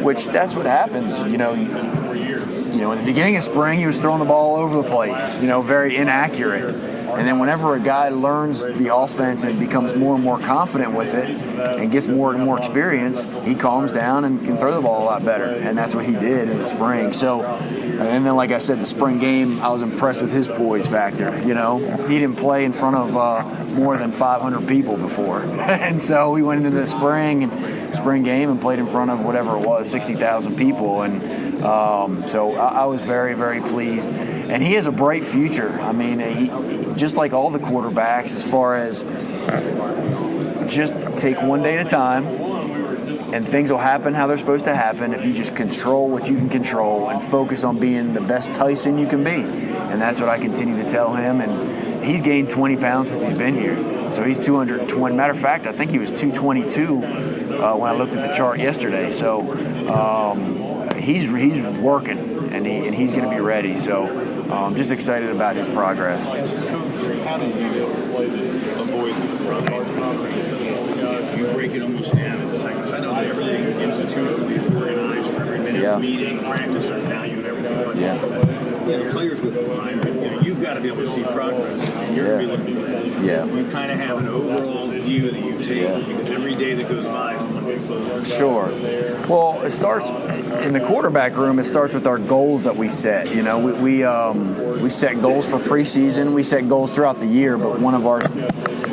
which that's what happens. You know, in the beginning of spring, he was throwing the ball all over the place. You know, very inaccurate. And then whenever a guy learns the offense and becomes more and more confident with it and gets more and more experience, he calms down and can throw the ball a lot better. And that's what he did in the spring. So, and then like I said, the spring game, I was impressed with his poise factor. You know, he didn't play in front of more than 500 people before. And so we went into the spring game and played in front of whatever it was, 60,000 people. And so I was very pleased. And he has a bright future. I mean, he just like all the quarterbacks, as far as just take one day at a time, and things will happen how they're supposed to happen if you just control what you can control and focus on being the best Tyson you can be. And that's what I continue to tell him. And he's gained 20 pounds since he's been here. So he's 220. Matter of fact, I think he was 222 when I looked at the chart yesterday. So he's working, and he's going to be ready. So I'm just excited about his progress. How do you avoid the you break it almost down into segments? I know that everything institutionally is organized for every minute meeting, practice, there's value and everything. But the players with the line, you've got to be able to see progress. You're going to be looking at it. You kind of have an overall view that you take, because every day that goes by is one day closer. Sure. Well, it starts in the quarterback room. It starts with our goals that we set. You know, we set goals for preseason. We set goals throughout the year, but one of our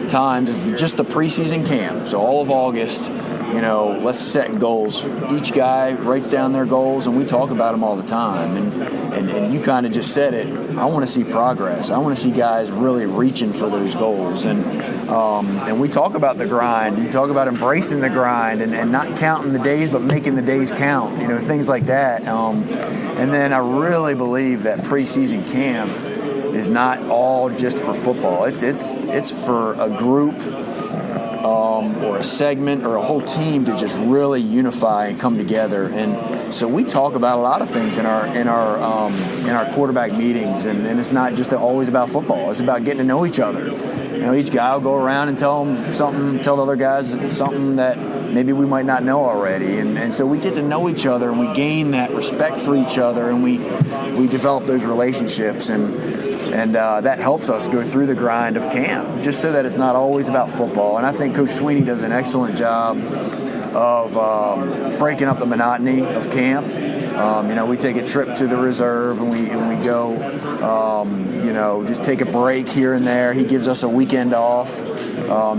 times is just the preseason camp. So all of August, you know, let's set goals. Each guy writes down their goals, and we talk about them all the time. And you kind of just said it. I want to see progress. I want to see guys really reaching for those goals. And we talk about the grind. You talk about embracing the grind and not counting the days, but making the days count. You know, things like that. And then I really believe that preseason camp is not all just for football. It's for a group or a segment or a whole team to just really unify and come together. And so we talk about a lot of things in our quarterback meetings, and it's not just always about football. It's about getting to know each other. You know, each guy will go around and tell the other guys something that maybe we might not know already. And so we get to know each other, and we gain that respect for each other, and we develop those relationships, and that helps us go through the grind of camp, just so that it's not always about football. And I think Coach Sweeney does an excellent job of breaking up the monotony of camp. We take a trip to the reserve and we go, just take a break here and there. He gives us a weekend off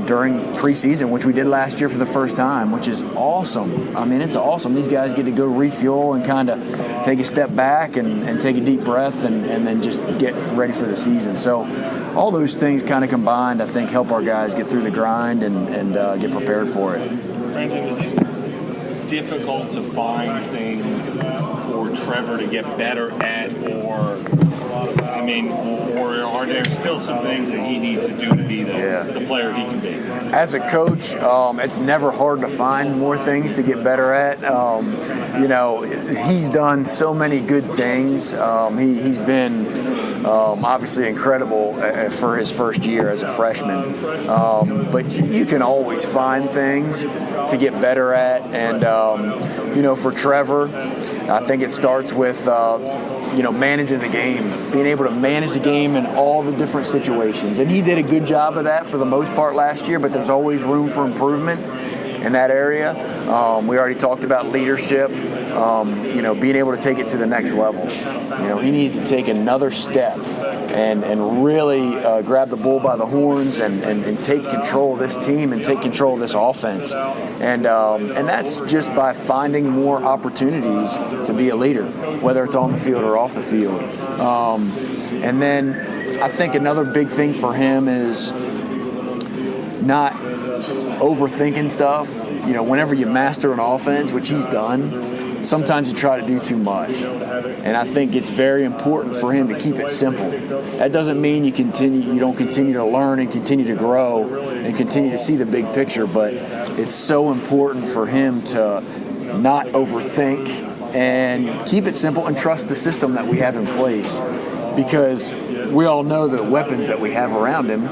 during preseason, which we did last year for the first time, which is awesome. I mean, it's awesome. These guys get to go refuel and kind of take a step back and take a deep breath and then just get ready for the season. So all those things kind of combined, I think, help our guys get through the grind and get prepared for it. Brandon, is it difficult to find things for Trevor to get better at, or are there still some things that he needs to do to be the player he can be? As a coach, it's never hard to find more things to get better at. He's done so many good things. He's been obviously incredible for his first year as a freshman. But you can always find things to get better at. And, for Trevor, I think it starts with, managing the game, being able to manage the game in all the different situations. And he did a good job of that for the most part last year, but there's always room for improvement in that area. We already talked about leadership, being able to take it to the next level. He needs to take another step and really grab the bull by the horns and take control of this team and take control of this offense. And that's just by finding more opportunities to be a leader, whether it's on the field or off the field. And then I think another big thing for him is not overthinking stuff. Whenever you master an offense, which he's done, sometimes you try to do too much. And I think it's very important for him to keep it simple. That doesn't mean you don't continue to learn and continue to grow and continue to see the big picture, but it's so important for him to not overthink and keep it simple and trust the system that we have in place, because we all know the weapons that we have around him.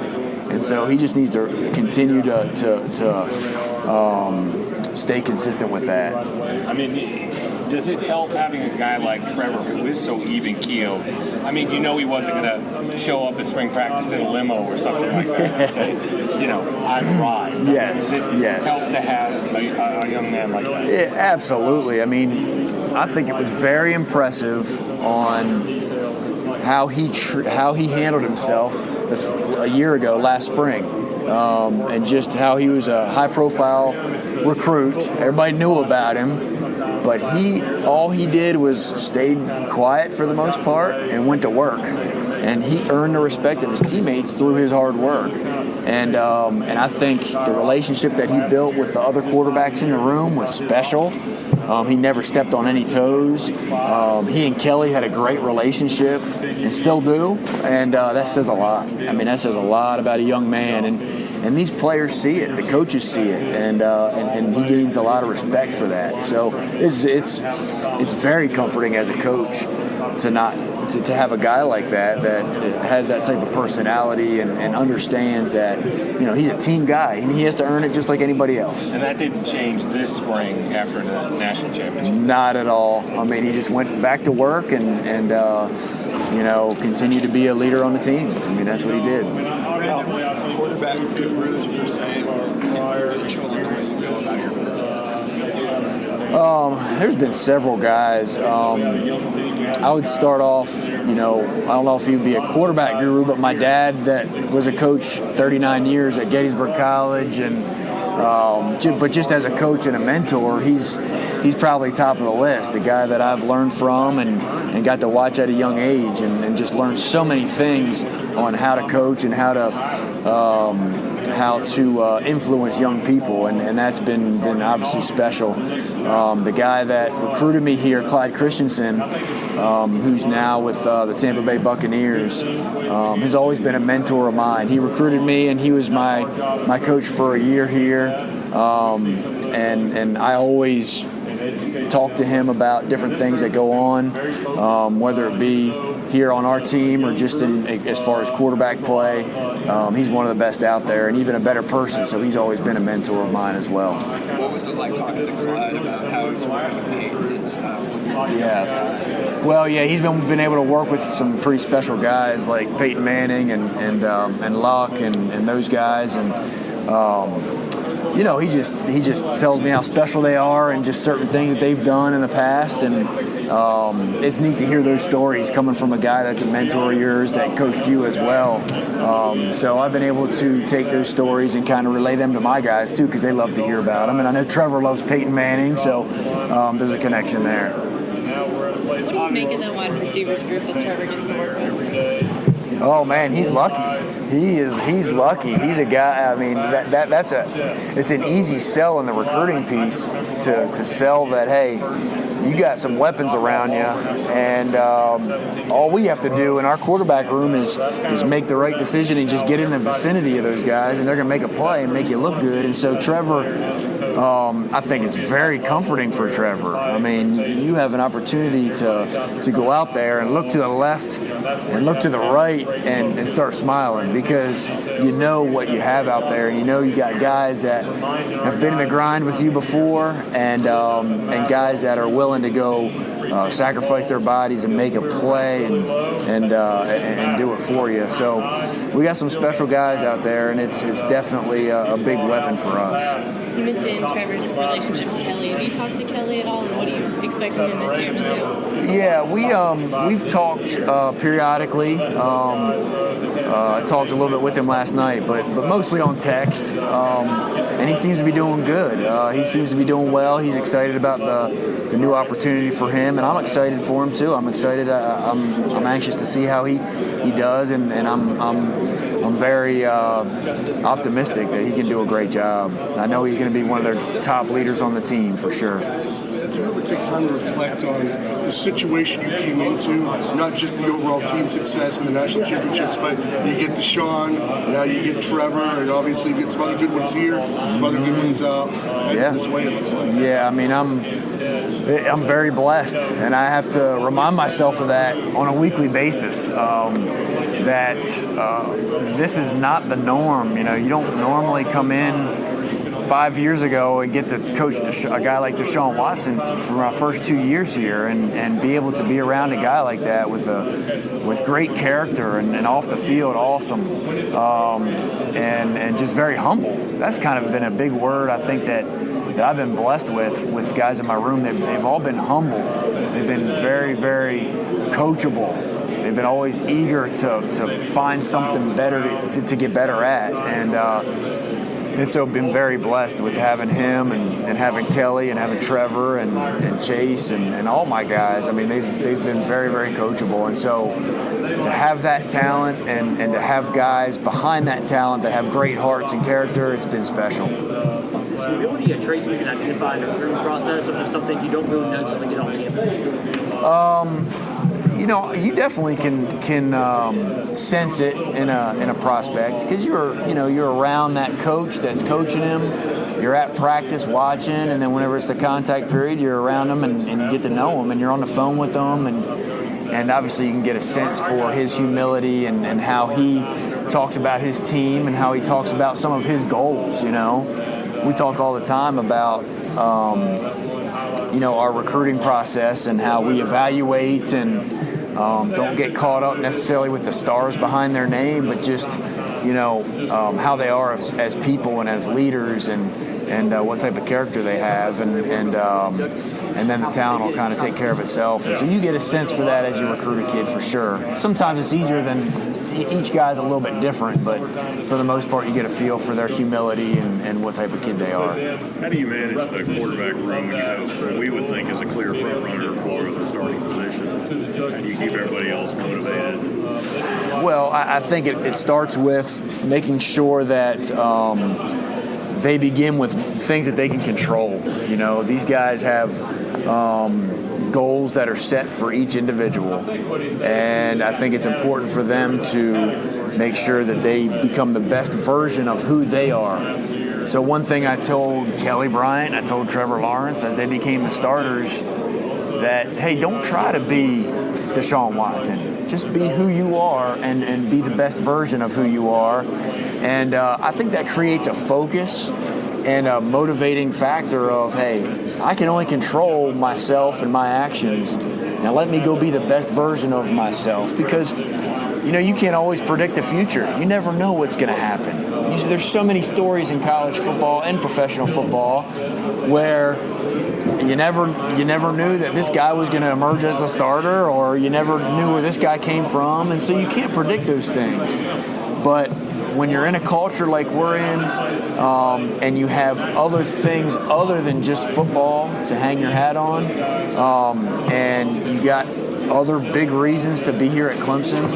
And so he just needs to continue to stay consistent with that. Does it help having a guy like Trevor who is so even-keeled? He wasn't going to show up at spring practice in a limo or something like that and say, I ride. Yes, Does it help to have a young man like that? Yeah, absolutely. I think it was very impressive on how he handled himself a year ago, last spring, and just how he was a high-profile recruit. Everybody knew about him. But all he did was stayed quiet for the most part and went to work. And he earned the respect of his teammates through his hard work. And I think the relationship that he built with the other quarterbacks in the room was special. He never stepped on any toes. He and Kelly had a great relationship and still do. And that says a lot. That says a lot about a young man. And these players see it, the coaches see it, and he gains a lot of respect for that. So it's very comforting as a coach to have a guy like that has that type of personality and understands that he's a team guy and he has to earn it just like anybody else. And that didn't change this spring after the national championship. Not at all. He just went back to work and continued to be a leader on the team. That's what he did. Quarterback gurus per se are influential in the way you go about your business? There's been several guys. I would start off, I don't know if he'd be a quarterback guru, but my dad that was a coach 39 years at Gettysburg College, and but just as a coach and a mentor, he's probably top of the list, a guy that I've learned from and got to watch at a young age and just learned so many things on how to coach and how to influence young people, and that's been obviously special. The guy that recruited me here, Clyde Christensen, who's now with the Tampa Bay Buccaneers, has always been a mentor of mine. He recruited me, and he was my coach for a year here, and I always talk to him about different things that go on, whether it be here on our team or just as far as quarterback play. He's one of the best out there and even a better person, so he's always been a mentor of mine as well. What was it like talking to Clyde about how he's working with Peyton and stuff? Yeah. Well, yeah, he's been able to work with some pretty special guys like Peyton Manning and Luck and those guys, and he just tells me how special they are and just certain things that they've done in the past. And it's neat to hear those stories coming from a guy that's a mentor of yours that coached you as well. So I've been able to take those stories and kind of relay them to my guys too, because they love to hear about them. And I know Trevor loves Peyton Manning, so there's a connection there. What do you make of the wide receivers group that Trevor gets to work with? Oh man, he's lucky. He's lucky. He's a guy. I mean, it's an easy sell in the recruiting piece to sell that. Hey, you got some weapons around you, and all we have to do in our quarterback room is make the right decision and just get in the vicinity of those guys, and they're going to make a play and make you look good. And so Trevor, I think it's very comforting for Trevor. I mean, you have an opportunity to go out there and look to the left and look to the right and start smiling, because you know what you have out there. You know you got guys that have been in the grind with you before, and guys that are willing to go sacrifice their bodies and make a play and do it for you. So we got some special guys out there, and it's definitely a big weapon for us. You mentioned Trevor's relationship with Kelly. Have you talked to Kelly at all, and what do you expect from him this year at Mizzou? Yeah, we've talked periodically. I talked a little bit with him last night, but mostly on text. And he seems to be doing good. He seems to be doing well. He's excited about the new opportunity for him, and I'm excited for him too. I'm excited. I'm anxious to see how he does, and I'm very optimistic that he's going to do a great job. I know he's going to be one of their top leaders on the team for sure. Do you ever take time to reflect on the situation you came into, not just the overall team success and the national championships, but you get Deshaun, now you get Trevor, and obviously you get some other good ones here, some other good ones this way, it looks like. Yeah, I mean, I'm very blessed, and I have to remind myself of that on a weekly basis. That this is not the norm. You don't normally come in 5 years ago and get to coach a guy like Deshaun Watson for my first 2 years here, and be able to be around a guy like that with great character and off the field awesome, and just very humble. That's kind of been a big word I think that I've been blessed with guys in my room. They've all been humble. They've been very, very coachable. They've been always eager to find something better to get better at, and so been very blessed with having him and having Kelly and having Trevor and Chase and all my guys. I mean, they've been very, very coachable, and so to have that talent and to have guys behind that talent that have great hearts and character, it's been special. Is humility a trait you can identify in the recruiting process, or is it something you don't really know until they get on campus? You definitely can sense it in a prospect, because you're around that coach that's coaching him. You're at practice watching, and then whenever it's the contact period, you're around them and you get to know them, and you're on the phone with them, and obviously you can get a sense for his humility and how he talks about his team and how he talks about some of his goals. We talk all the time about our recruiting process and how we evaluate and don't get caught up necessarily with the stars behind their name, but just how they are as people and as leaders and what type of character they have, and then the talent will kind of take care of itself. And so you get a sense for that as you recruit a kid for sure. Sometimes it's easier than each guy's a little bit different, but for the most part you get a feel for their humility and what type of kid they are. How do you manage the quarterback room when you have what we would think is a clear front runner for the starting position? How do you keep everybody else motivated? Well, I think it starts with making sure that they begin with things that they can control. These guys have goals that are set for each individual, and I think it's important for them to make sure that they become the best version of who they are. So one thing I told Kelly Bryant, I told Trevor Lawrence as they became the starters, that hey, don't try to be Deshaun Watson. Just be who you are and be the best version of who you are. And I think that creates a focus and a motivating factor of, hey, I can only control myself and my actions. Now let me go be the best version of myself. Because you can't always predict the future. You never know what's going to happen. There's so many stories in college football and professional football where you never knew that this guy was going to emerge as a starter, or you never knew where this guy came from, and so you can't predict those things. But when you're in a culture like we're in, and you have other things other than just football to hang your hat on, and you got other big reasons to be here at Clemson,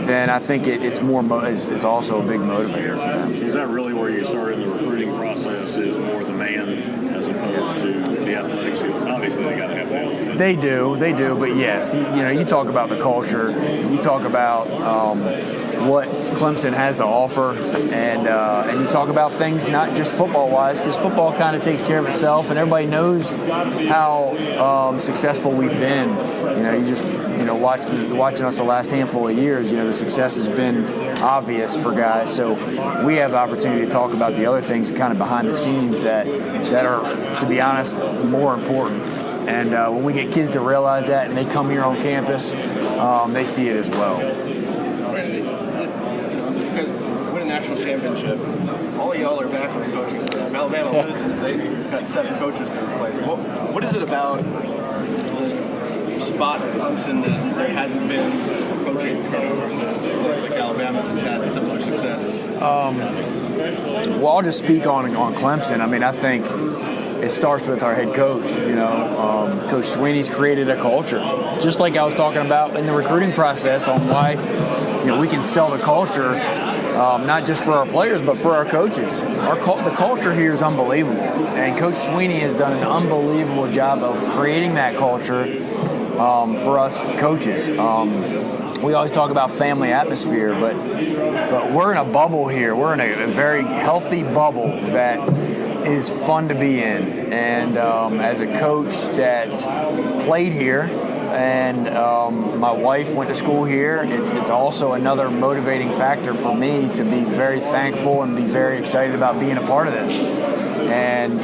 then I think it's also a big motivator for them. Is that really where you start in the recruiting process, is more the man as opposed to the athletic skills? Obviously, they got to have that. They do, but yes, you talk about the culture, you talk about what Clemson has to offer, and you talk about things not just football-wise, because football kind of takes care of itself, and everybody knows how successful we've been. You just watching us the last handful of years, the success has been obvious for guys. So we have the opportunity to talk about the other things kind of behind the scenes that are, to be honest, more important. And when we get kids to realize that and they come here on campus, they see it as well. You guys win a national championship. All of y'all are back on the coaching staff. Alabama loses. They've got 7 coaches to replace. What is it about the spot at Clemson that there hasn't been coaching turnover in a place like Alabama that's had similar success? Well, I'll just speak on Clemson. I mean, I think it starts with our head coach. Coach Sweeney's created a culture, just like I was talking about in the recruiting process on why we can sell the culture, not just for our players but for our coaches. The culture here is unbelievable, and Coach Sweeney has done an unbelievable job of creating that culture for us coaches. We always talk about family atmosphere, but we're in a bubble here. We're in a very healthy bubble that is fun to be in. And as a coach that played here, and my wife went to school here, it's also another motivating factor for me to be very thankful and be very excited about being a part of this. And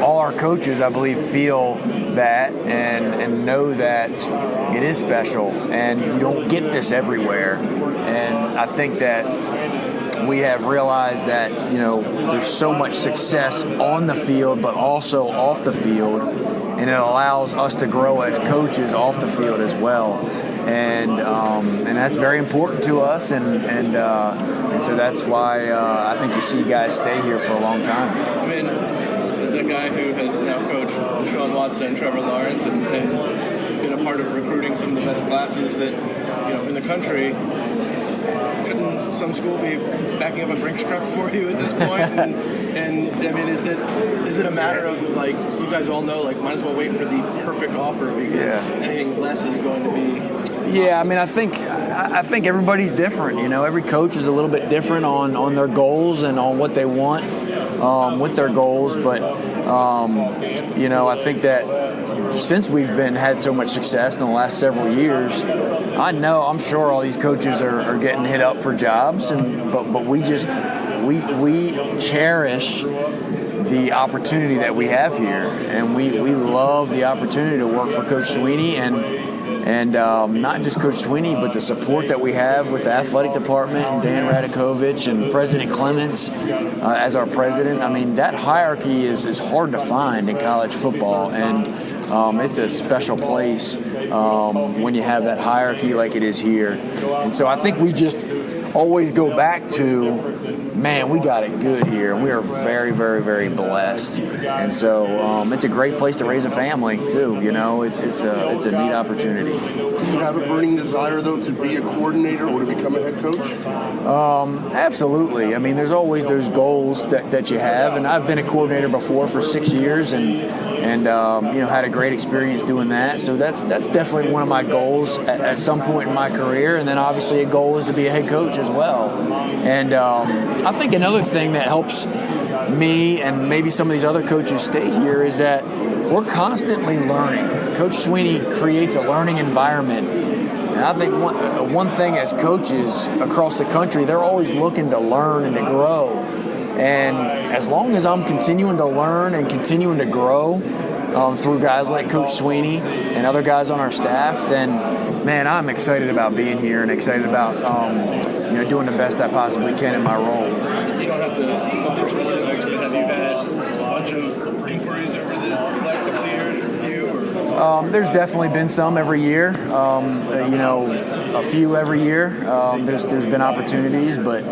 all our coaches, I believe, feel that and know that it is special, and you don't get this everywhere. And I think that we have realized that there's so much success on the field but also off the field, and it allows us to grow as coaches off the field as well. And that's very important to us, and so that's why I think you see guys stay here for a long time. I mean, as a guy who has now coached Deshaun Watson and Trevor Lawrence and been a part of recruiting some of the best classes that in the country, shouldn't some school be backing up a Brinks truck for you at this point? and I mean, is it a matter of you guys all know might as well wait for the perfect offer because anything less is going to be. Yeah, I mean, I think everybody's different. Every coach is a little bit different on their goals and on what they want with their goals. But I think that since we've had so much success in the last several years, I'm sure all these coaches are getting hit up for jobs, but we cherish the opportunity that we have here, and we love the opportunity to work for Coach Sweeney and not just Coach Sweeney, but the support that we have with the athletic department and Dan Radakovich and President Clements as our president. I mean, that hierarchy is hard to find in college football, and it's a special place when you have that hierarchy like it is here. And so I think we just always go back to, man, we got it good here. We are very, very, very blessed. And so it's a great place to raise a family, too. It's a neat opportunity. Do you have a burning desire, though, to be a coordinator or to become a head coach? Absolutely. I mean, there's always those goals that you have. And I've been a coordinator before for 6 years and had a great experience doing that. So that's definitely one of my goals at some point in my career. And then obviously a goal is to be a head coach as well. And I think another thing that helps me and maybe some of these other coaches stay here is that we're constantly learning. Coach Sweeney creates a learning environment. And I think one thing as coaches across the country, they're always looking to learn and to grow. And as long as I'm continuing to learn and continuing to grow through guys like Coach Sweeney and other guys on our staff, then Man, I'm excited about being here and excited about doing the best I possibly can in my role. You don't have to go for specifics, but have you had a bunch of inquiries over the last couple of years, or a few? Or? There's definitely been some every year. A few every year. There's been opportunities, but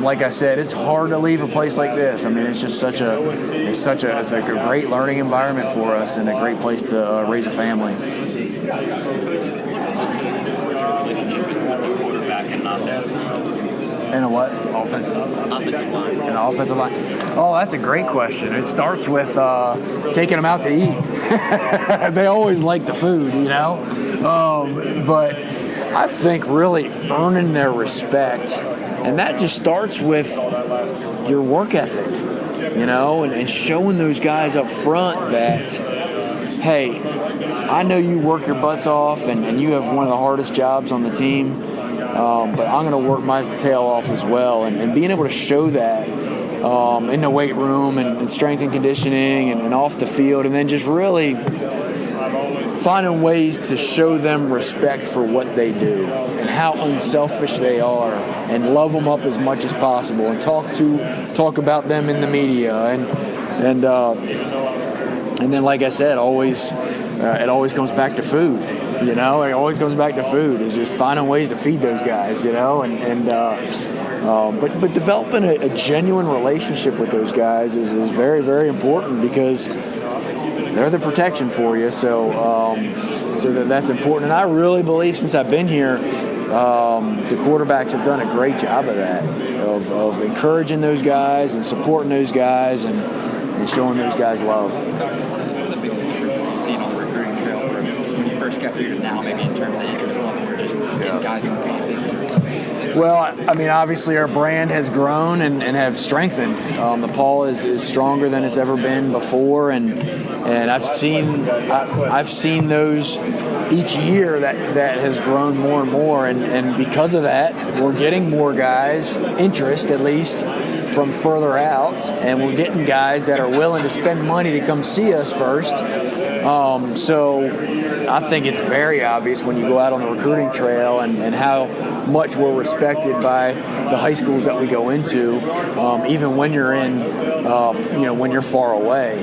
like I said, it's hard to leave a place like this. I mean, it's just it's a great learning environment for us and a great place to raise a family. And a what? Offensive line. An offensive line. Oh, that's a great question. It starts with taking them out to eat. They always like the food, but I think really earning their respect, and that just starts with your work ethic, and showing those guys up front that, hey, I know you work your butts off and you have one of the hardest jobs on the team. But I'm going to work my tail off as well, and being able to show that in the weight room and strength and conditioning and off the field, and then just really finding ways to show them respect for what they do and how unselfish they are, and love them up as much as possible, and talk about them in the media, and then, like I said, it always comes back to food. It always comes back to food. Is just finding ways to feed those guys, but developing a genuine relationship with those guys is very, very important, because they're the protection for you. So that's important. And I really believe since I've been here, the quarterbacks have done a great job of that, of encouraging those guys and supporting those guys and showing those guys love. Got here to now, maybe in terms of interest level, or just getting guys on campus? Well, I mean, obviously our brand has grown and have strengthened. The Paul is stronger than it's ever been before, and I've seen those each year that has grown more and more, and because of that, we're getting more guys, interest at least, from further out, and we're getting guys that are willing to spend money to come see us first. So I think it's very obvious when you go out on the recruiting trail and how much we're respected by the high schools that we go into, even when you're when you're far away.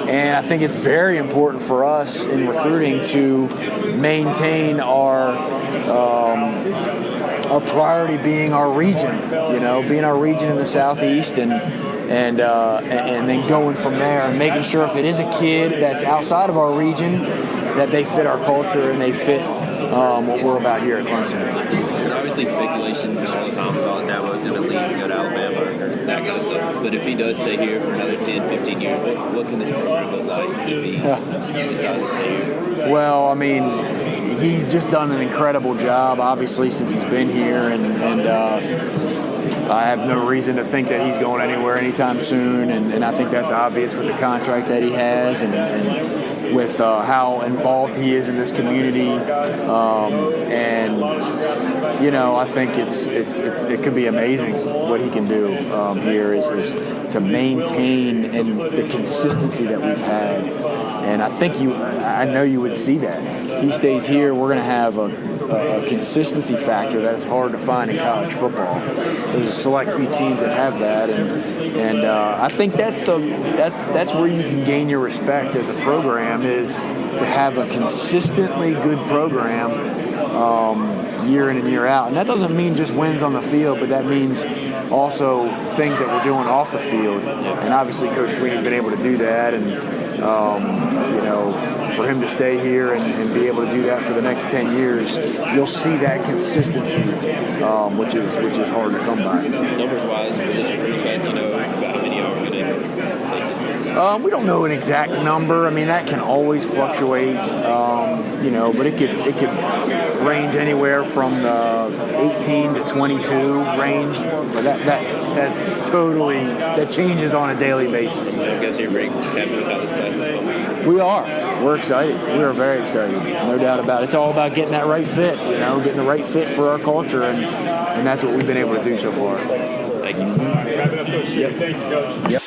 And I think it's very important for us in recruiting to maintain our priority being our region, being our region in the Southeast, and then going from there and making sure if it is a kid that's outside of our region, that they fit our culture and they fit what we're about here at Clemson. There's obviously speculation all the time about Dabo's going to leave and go to Alabama or that kind of stuff. But if he does stay here for another 10, 15 years, what can this program look like if he decides to stay here? Well, I mean, he's just done an incredible job, obviously, since he's been here, and I have no reason to think that he's going anywhere anytime soon, and I think that's obvious with the contract that he has and with how involved he is in this community, and I think it could be amazing what he can do here is to maintain and the consistency that we've had, and I know you would see that. He stays here, we're going to have a consistency factor that's hard to find in college football. There's a select few teams that have that, and I think that's where you can gain your respect as a program, is to have a consistently good program year in and year out. And that doesn't mean just wins on the field, but that means also things that we're doing off the field. And obviously Coach Sweeney's been able to do that, and for him to stay here and be able to do that for the next 10 years, you'll see that consistency, which is hard to come by. Numbers-wise, for this recruiting class, about how many are going to take? We don't know an exact number. I mean, that can always fluctuate, but it could range anywhere from the 18 to 22 range. But that changes on a daily basis. I guess you're pretty happy with how this class is coming. We are. We're excited. We are very excited. No doubt about it. It's all about getting that right fit, getting the right fit for our culture, and that's what we've been able to do so far. Thank you. Wrapping up, Coach. Yep. Thank you, Coach. Yep.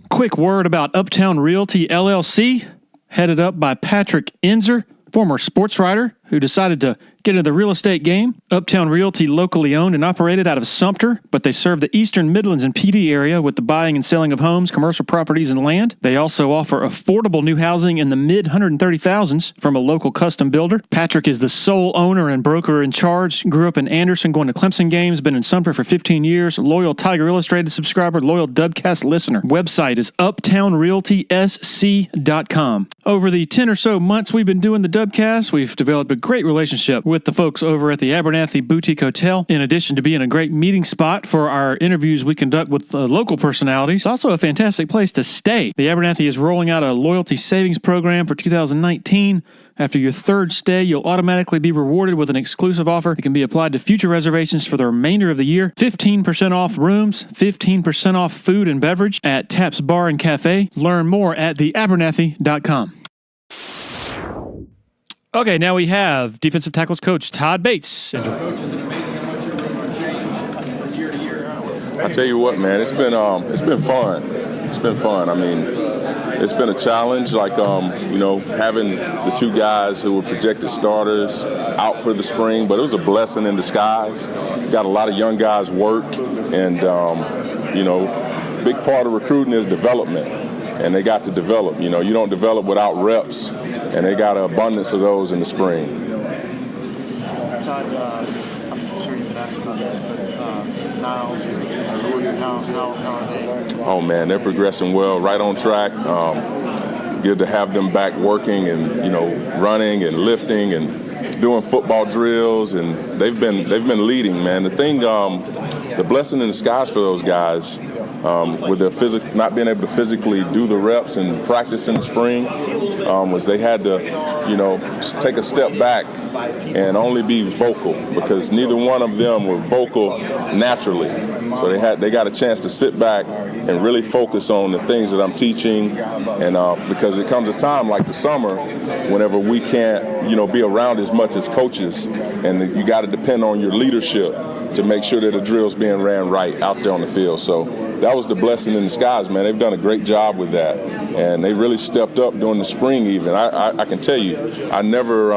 Quick word about Uptown Realty LLC, headed up by Patrick Enzer. former sports writer who decided to get into the real estate game. Uptown Realty, locally owned and operated out of Sumter, but they serve the Eastern Midlands and PD area with the buying and selling of homes, commercial properties, and land. They also offer affordable new housing in the mid 130,000s from a local custom builder. Patrick is the sole owner and broker in charge. Grew up in Anderson, going to Clemson games, been in Sumter for 15 years. Loyal Tiger Illustrated subscriber, loyal Dubcast listener. Website is uptownrealtysc.com. Over the 10 or so months we've been doing the Dubcast, we've developed a great relationship with the folks over at the Abernathy Boutique Hotel. In addition to being a great meeting spot for our interviews we conduct with local personalities, it's also a fantastic place to stay. The Abernathy is rolling out a loyalty savings program for 2019. After your third stay, you'll automatically be rewarded with an exclusive offer. It can be applied to future reservations for the remainder of the year. 15% off rooms, 15% off food and beverage at Taps Bar and Cafe. Learn more at theabernathy.com. Okay, now we have defensive tackles coach Todd Bates. I tell you what, man, it's been fun. It's been fun. I mean, it's been a challenge, like having the two guys who were projected starters out for the spring, but it was a blessing in disguise. Got a lot of young guys work, and big part of recruiting is development, and they got to develop. You don't develop without reps, and they got an abundance of those in the spring. Todd, I'm sure you've been asked about this, but Niles and Jordan, how are they? Oh man, they're progressing well, right on track. Good to have them back working and running and lifting and doing football drills, and they've been leading, man. The thing, the blessing in disguise for those guys, with their not being able to physically do the reps and practice in the spring, was they had to, take a step back and only be vocal, because neither one of them were vocal naturally. So they got a chance to sit back and really focus on the things that I'm teaching, and because it comes a time like the summer whenever we can't, be around as much as coaches, and you got to depend on your leadership to make sure that the drill's being ran right out there on the field. So that was the blessing in disguise, man. They've done a great job with that, and they really stepped up during the spring even. I can tell you, I never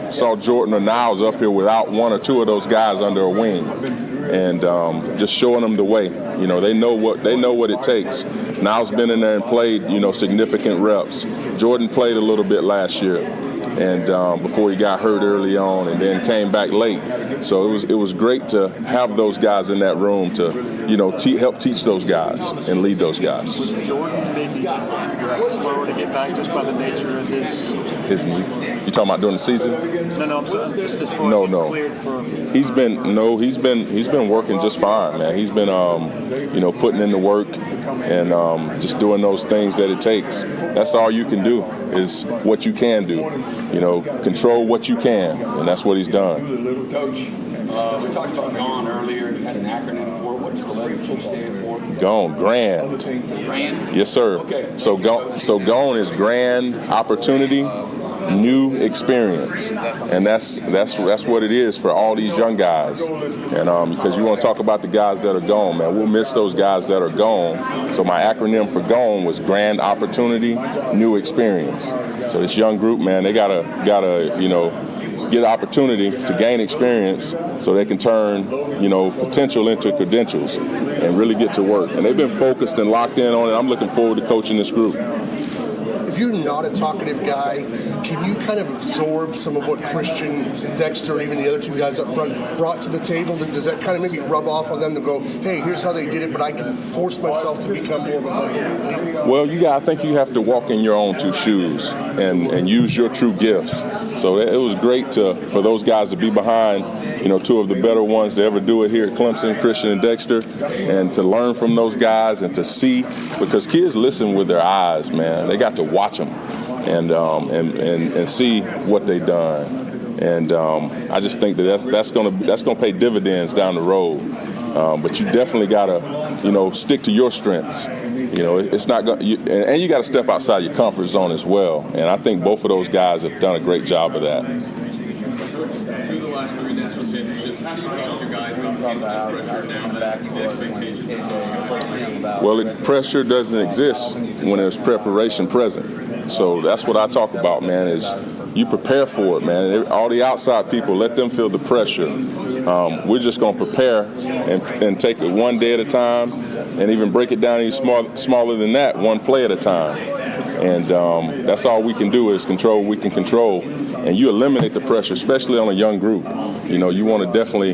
saw Jordan or Niles up here without one or two of those guys under a wing, and just showing them the way. They know what it takes. Niles been in there and played, significant reps. Jordan played a little bit last year, and before he got hurt early on, and then came back late. So it was great to have those guys in that room to, help teach those guys and lead those guys. Was Jordan maybe slower to get back just by the nature of his knee? You talking about during the season? No, I'm sorry. Just as far as cleared for. He's been working just fine, man. He's been putting in the work and just doing those things that it takes. That's all you can do, is what you can do. Control what you can, and that's what he's done. Coach, we talked about GONE earlier. You had an acronym for it. What does the letter G stand for? GONE, grand. Grand? Yes, sir. Okay. So GONE is grand opportunity, new experience, and that's what it is for all these young guys. And because you want to talk about the guys that are gone, man, we'll miss those guys that are gone. So my acronym for GONE was grand opportunity, new experience. So this young group, man, they gotta get opportunity to gain experience so they can turn potential into credentials and really get to work. And they've been focused and locked in on it. I'm looking forward to coaching this group. If you're not a talkative guy, can you kind of absorb some of what Christian, Dexter, and even the other two guys up front brought to the table? Does that kind of maybe rub off on them to go, hey, here's how they did it, but I can force myself to become more of a leader? Well, I think you have to walk in your own two shoes and use your true gifts. So it was great for those guys to be behind, two of the better ones to ever do it here at Clemson, Christian and Dexter, and to learn from those guys and to see, because kids listen with their eyes, man. They got to watch them and see what they've done. And I just think that's gonna pay dividends down the road. But you definitely gotta, stick to your strengths. It's not and you got to step outside your comfort zone as well. And I think both of those guys have done a great job of that. Through the last 3 national championships, how do you feel your guys about pressure down the expectations? Well, pressure doesn't exist when there's preparation present. So that's what I talk about, man, is you prepare for it, man. All the outside people, let them feel the pressure. We're just going to prepare and take it one day at a time, and even break it down even smaller than that, one play at a time. And that's all we can do is control what we can control. And you eliminate the pressure, especially on a young group. You know, you want to definitely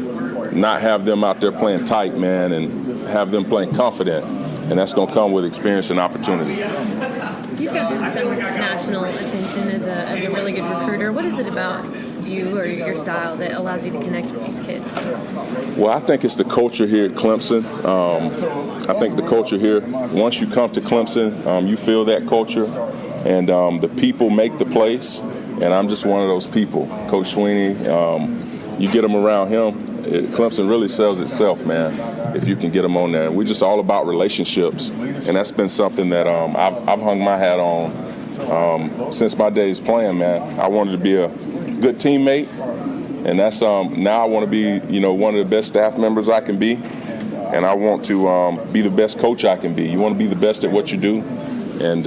not have them out there playing tight, man, and have them playing confident. And that's going to come with experience and opportunity. You've gotten some national attention as a really good recruiter. What is it about you or your style that allows you to connect with these kids? Well, I think it's the culture here at Clemson. I think the culture here, once you come to Clemson, you feel that culture, and the people make the place, and I'm just one of those people. Coach Sweeney, you get them around him, Clemson really sells itself, man, if you can get them on there. We're just all about relationships, and that's been something that I've hung my hat on since my days playing, man. I wanted to be a good teammate, and that's now I want to be, you know, one of the best staff members I can be, and I want to be the best coach I can be. You want to be the best at what you do, and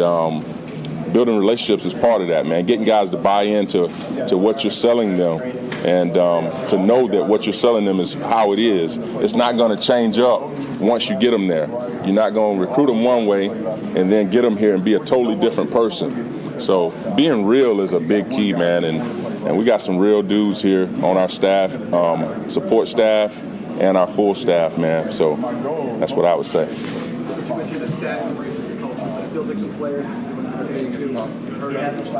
building relationships is part of that, man. Getting guys to buy into what you're selling them, and to know that what you're selling them is how it is. It's not going to change up once you get them there. You're not going to recruit them one way and then get them here and be a totally different person. So being real is a big key, man, and we got some real dudes here on our staff, support staff, and our full staff, man. So that's what I would say. You mentioned the staff recently. It feels like the players heard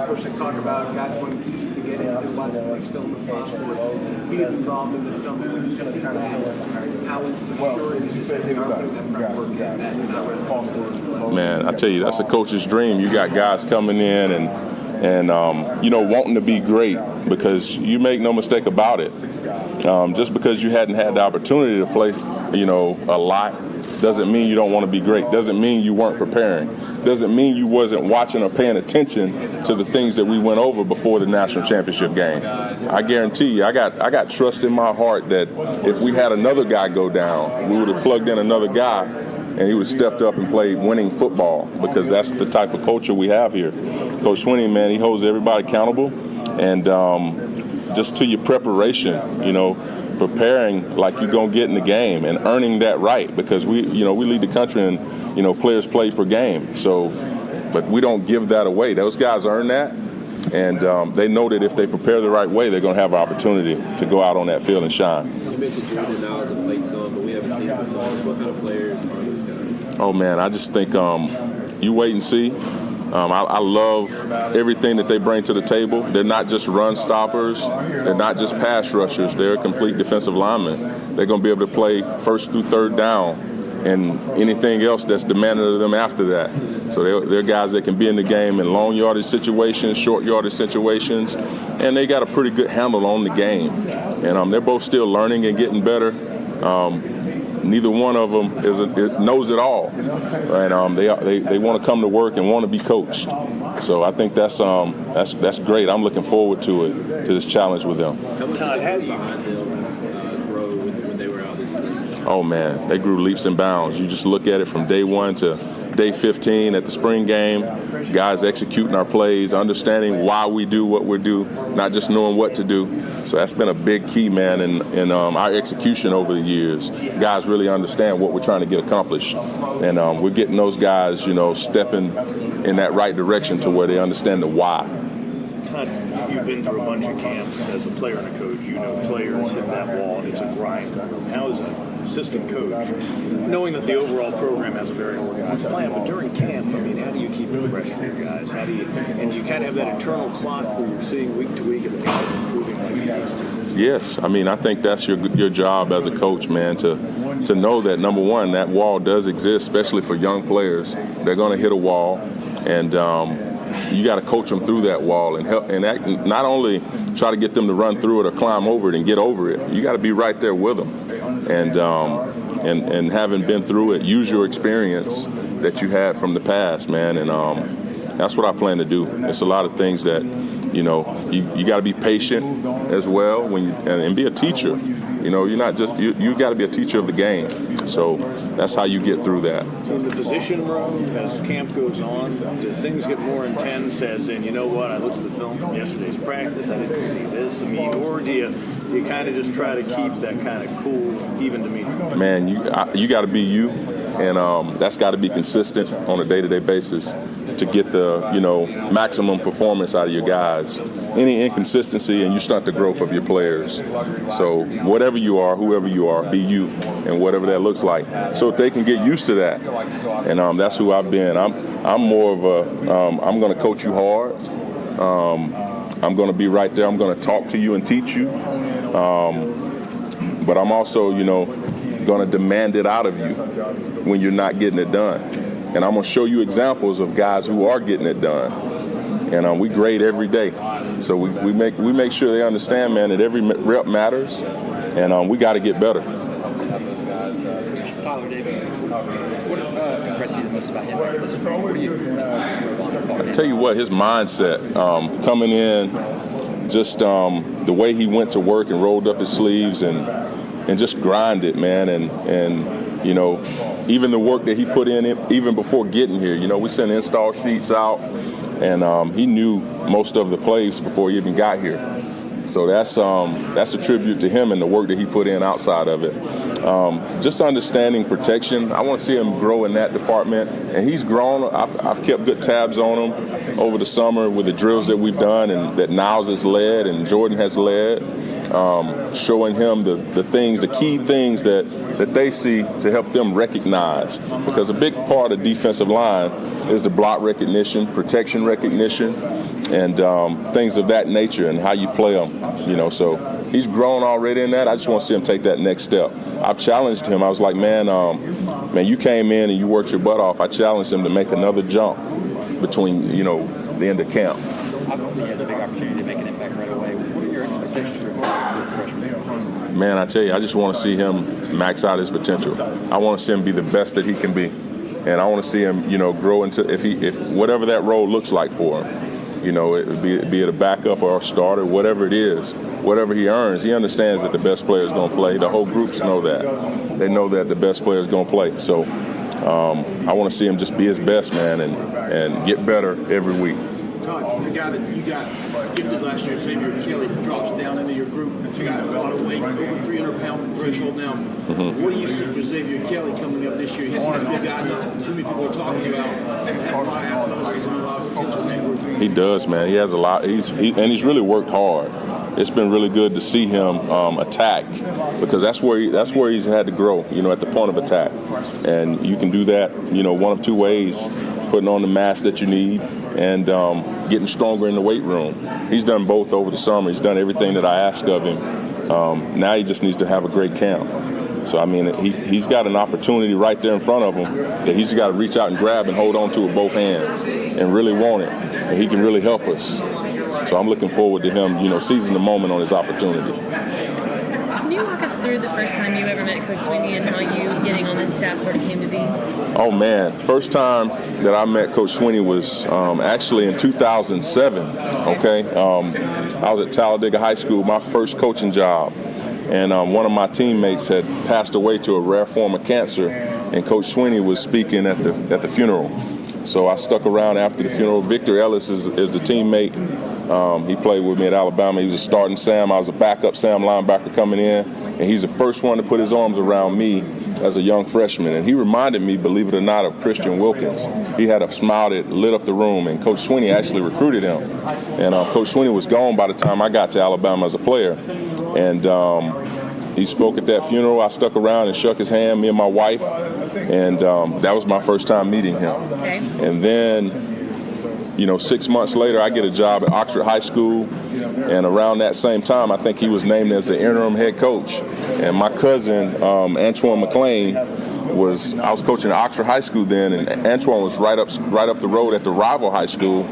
pushing talk about guys wanting keys to get in as much like still in the sport. He is involved in this summer. We're just going to kind of how Man, I tell you, that's a coach's dream. You got guys coming in and you know, wanting to be great, because you make no mistake about it. Just because you hadn't had the opportunity to play, you know, a lot, doesn't mean you don't want to be great. Doesn't mean you weren't preparing. Doesn't mean you wasn't watching or paying attention to the things that we went over before the national championship game. I guarantee you, I got trust in my heart that if we had another guy go down, we would have plugged in another guy, and he would have stepped up and played winning football, because that's the type of culture we have here. Coach Sweeney, man, he holds everybody accountable, and just to your preparation, you know, preparing like you're going to get in the game and earning that right, because we lead the country in, you know, players played per game. So, but we don't give that away. Those guys earn that, and they know that if they prepare the right way, they're going to have an opportunity to go out on that field and shine. You mentioned Jordan now as a plate some, but we haven't seen him at all. What kind of players are those guys? Oh, man, I just think you wait and see. I love everything that they bring to the table. They're not just run stoppers. They're not just pass rushers. They're complete defensive linemen. They're going to be able to play first through third down and anything else that's demanded of them after that. So they're guys that can be in the game in long yardage situations, short yardage situations, and they got a pretty good handle on the game. And they're both still learning and getting better. Neither one of them knows it all, and they want to come to work and want to be coached. So I think that's great. I'm looking forward to it, to this challenge with them. Todd, how do you grow when they were out this season? Oh man, they grew leaps and bounds. You just look at it from day 1 to day 15 at the spring game. Guys executing our plays, understanding why we do what we do, not just knowing what to do. So that's been a big key, man, in our execution over the years. Guys really understand what we're trying to get accomplished, and we're getting those guys, you know, stepping in that right direction to where they understand the why. Todd, you've been through a bunch of camps as a player and a coach. You know players hit that wall. It's a grind. How is an assistant coach, knowing that the overall program has a very organized plan, but during camp, I mean, how do you keep it fresh for your guys? How do you kind of have that internal clock where you're seeing week to week and the guys improving like you used to? Yes, I mean, I think that's your job as a coach, man, to know that, number one, that wall does exist, especially for young players. They're going to hit a wall, and you got to coach them through that wall and help, and not only try to get them to run through it or climb over it and get over it. You got to be right there with them, and having been through it, use your experience that you had from the past, man, and that's what I plan to do. It's a lot of things that you know, you got to be patient as well and be a teacher. You know, you're not just you got to be a teacher of the game. So that's how you get through that. So in the position room, as camp goes on, do things get more intense? As in, you know what? I looked at the film from yesterday's practice. I didn't see this. I mean, or do you kind of just try to keep that kind of cool, even demeanor? Man, you got to be you, and that's got to be consistent on a day-to-day basis to get the, you know, maximum performance out of your guys. Any inconsistency and you stunt the growth of your players. So whatever you are, whoever you are, be you, and whatever that looks like, so that they can get used to that. And that's who I've been. I'm more of a I'm going to coach you hard. I'm going to be right there. I'm going to talk to you and teach you. But I'm also, you know, going to demand it out of you when you're not getting it done. And I'm going to show you examples of guys who are getting it done. And we grade every day. So we make sure they understand, man, that every rep matters. And we got to get better. Tyler Davis, what impressed you the most about him this spring? What do you I tell you what, his mindset coming in, just the way he went to work and rolled up his sleeves and just grinded, man. And you know, even the work that he put in even before getting here. You know, we sent install sheets out, and he knew most of the plays before he even got here. So that's a tribute to him and the work that he put in outside of it. Just understanding protection. I want to see him grow in that department, and he's grown. I've kept good tabs on him over the summer with the drills that we've done and that Niles has led and Jordan has led, showing him the key things that they see to help them recognize. Because a big part of defensive line is the block recognition, protection recognition, and things of that nature and how you play them. You know, so he's grown already in that. I just want to see him take that next step. I've challenged him. I was like, man, you came in and you worked your butt off. I challenged him to make another jump between, you know, the end of camp. Obviously, he has a big opportunity to make an impact right away. What are your expectations for this freshman season? Man, I tell you, I just want to see him max out his potential. I want to see him be the best that he can be, and I want to see him, you know, grow into if whatever that role looks like for him. You know, be it a backup or a starter, whatever it is, whatever he earns, he understands that the best player is going to play. The whole groups know that. They know that the best player is going to play. So I want to see him just be his best, man, and get better every week. Todd, the guy that you got gifted last year, Xavier Kelly, drops down into your group. He's got a lot of weight, over 300-pound threshold now. Mm-hmm. What do you see for Xavier Kelly coming up this year? He's a big guy now. Too many people are talking about. Has a lot of athleticism and a lot of potential in that group. He does, man. He has a lot. He's really worked hard. It's been really good to see him attack, because that's where he's had to grow. You know, at the point of attack, and you can do that, you know, one of two ways: putting on the mass that you need and getting stronger in the weight room. He's done both over the summer. He's done everything that I asked of him. Now he just needs to have a great camp. So, I mean, he's got an opportunity right there in front of him that he's got to reach out and grab and hold on to with both hands and really want it. And he can really help us. So I'm looking forward to him, you know, seizing the moment on his opportunity. Can you walk us through the first time you ever met Coach Sweeney and how you getting on this staff sort of came to be? Oh, man. First time that I met Coach Sweeney was actually in 2007, okay? I was at Talladega High School, my first coaching job. And one of my teammates had passed away to a rare form of cancer, and Coach Sweeney was speaking at the funeral. So I stuck around after the funeral. Victor Ellis is the teammate. He played with me at Alabama. He was a starting Sam. I was a backup Sam linebacker coming in, and he's the first one to put his arms around me as a young freshman. And he reminded me, believe it or not, of Christian Wilkins. He had a smile that lit up the room, and Coach Sweeney actually recruited him. And Coach Sweeney was gone by the time I got to Alabama as a player. And he spoke at that funeral. I stuck around and shook his hand, me and my wife, and that was my first time meeting him. Okay. And then, you know, 6 months later, I get a job at Oxford High School, and around that same time, I think he was named as the interim head coach. And my cousin, Antoine McLean, I was coaching at Oxford High School then, and Antoine was right up the road at the rival high school.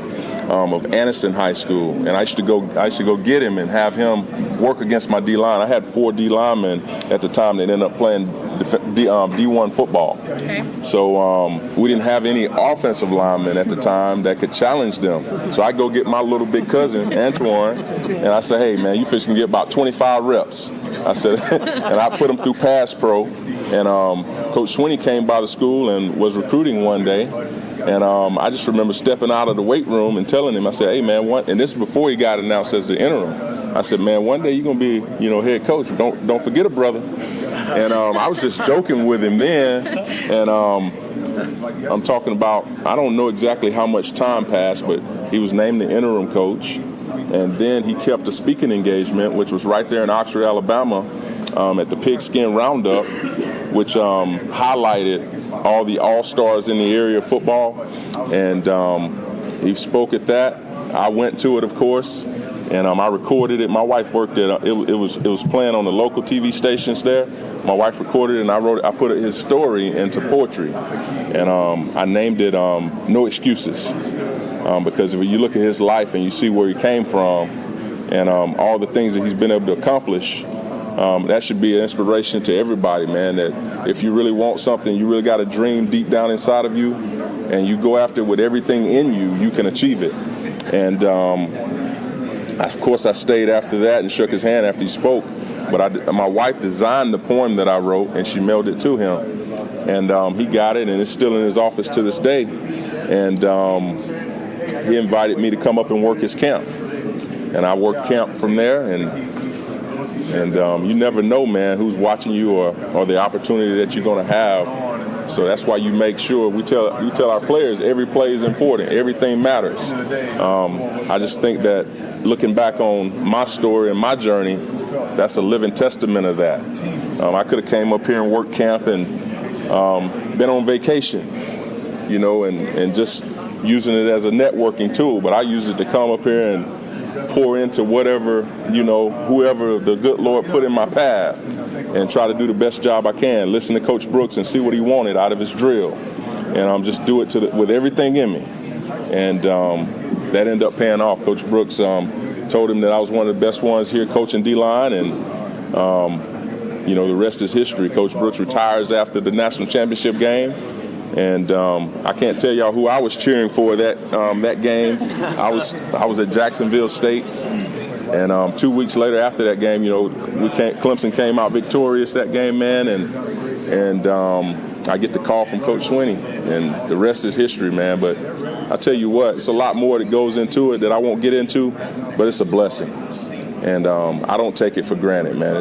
of Anniston High School, and I used to go get him and have him work against my D-line. I had 4 D linemen at the time that ended up playing D1 football. Okay. So we didn't have any offensive linemen at the time that could challenge them. So I go get my little big cousin, Antoine, and I say, hey, man, you fish can get about 25 reps. I said, and I put him through Pass Pro. And Coach Swinney came by the school and was recruiting one day. And I just remember stepping out of the weight room and telling him, I said, hey, man, and this is before he got announced as the interim. I said, man, one day you're going to be, head coach. Don't forget a brother. And I was just joking with him then. And I'm talking about, I don't know exactly how much time passed, but he was named the interim coach. And then he kept a speaking engagement, which was right there in Oxford, Alabama, at the Pigskin Roundup, which highlighted all the all-stars in the area of football. And he spoke at that. I went to it, of course, and I recorded it. My wife worked at it was playing on the local TV stations there. My wife recorded it, and I put his story into poetry. And I named it No Excuses. Because if you look at his life and you see where he came from and all the things that he's been able to accomplish, that should be an inspiration to everybody, man, that if you really want something, you really got a dream deep down inside of you, and you go after it with everything in you, you can achieve it. And, of course, I stayed after that and shook his hand after he spoke. But my wife designed the poem that I wrote, and she mailed it to him. And he got it, and it's still in his office to this day. And he invited me to come up and work his camp. And I worked camp from there, and you never know, man, who's watching you or the opportunity that you're going to have. So that's why you make sure we tell our players every play is important. Everything matters. I just think that looking back on my story and my journey, that's a living testament of that. I could have came up here and worked camp and been on vacation, and just using it as a networking tool. But I use it to come up here and pour into whatever, whoever the good Lord put in my path, and try to do the best job I can. Listen to Coach Brooks and see what he wanted out of his drill, and just do it with everything in me. And that ended up paying off. Coach Brooks told him that I was one of the best ones here coaching D-line, and the rest is history. Coach Brooks retires after the national championship game. And I can't tell y'all who I was cheering for that game. I was at Jacksonville State, and 2 weeks later after that game, Clemson came out victorious that game, man, and I get the call from Coach Swinney, and the rest is history, man. But I tell you what, it's a lot more that goes into it that I won't get into, but it's a blessing, and I don't take it for granted, man.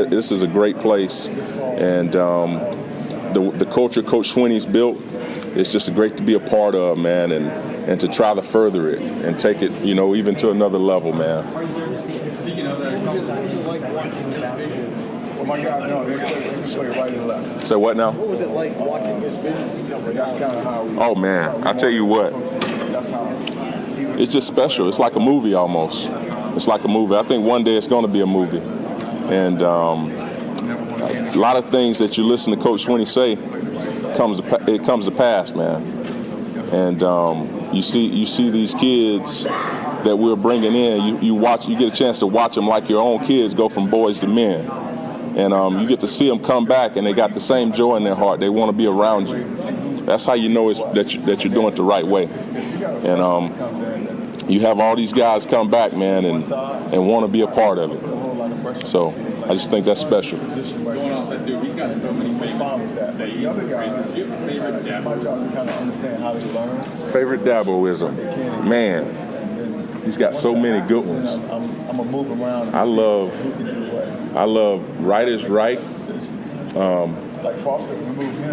This is a great place, and the culture Coach Swinney's built, it's just great to be a part of, man, and to try to further it and take it, even to another level, man. So what now? What was it like watching his vision? That's kind of how. Oh man, I tell you what, it's just special. It's like a movie almost. It's like a movie. I think one day it's going to be a movie, and a lot of things that you listen to Coach Swinney say comes to pass, man. And you see these kids that we're bringing in. You get a chance to watch them like your own kids go from boys to men, and you get to see them come back, and they got the same joy in their heart. They want to be around you. That's how you know that you're doing it the right way. And you have all these guys come back, man, and want to be a part of it. So I just think that's special. Going off that dude, he's got so many famous sayings. Do you have a favorite dabble? Favorite Daboism? Man, he's got so many good ones. I'm gonna move around. I love right is right.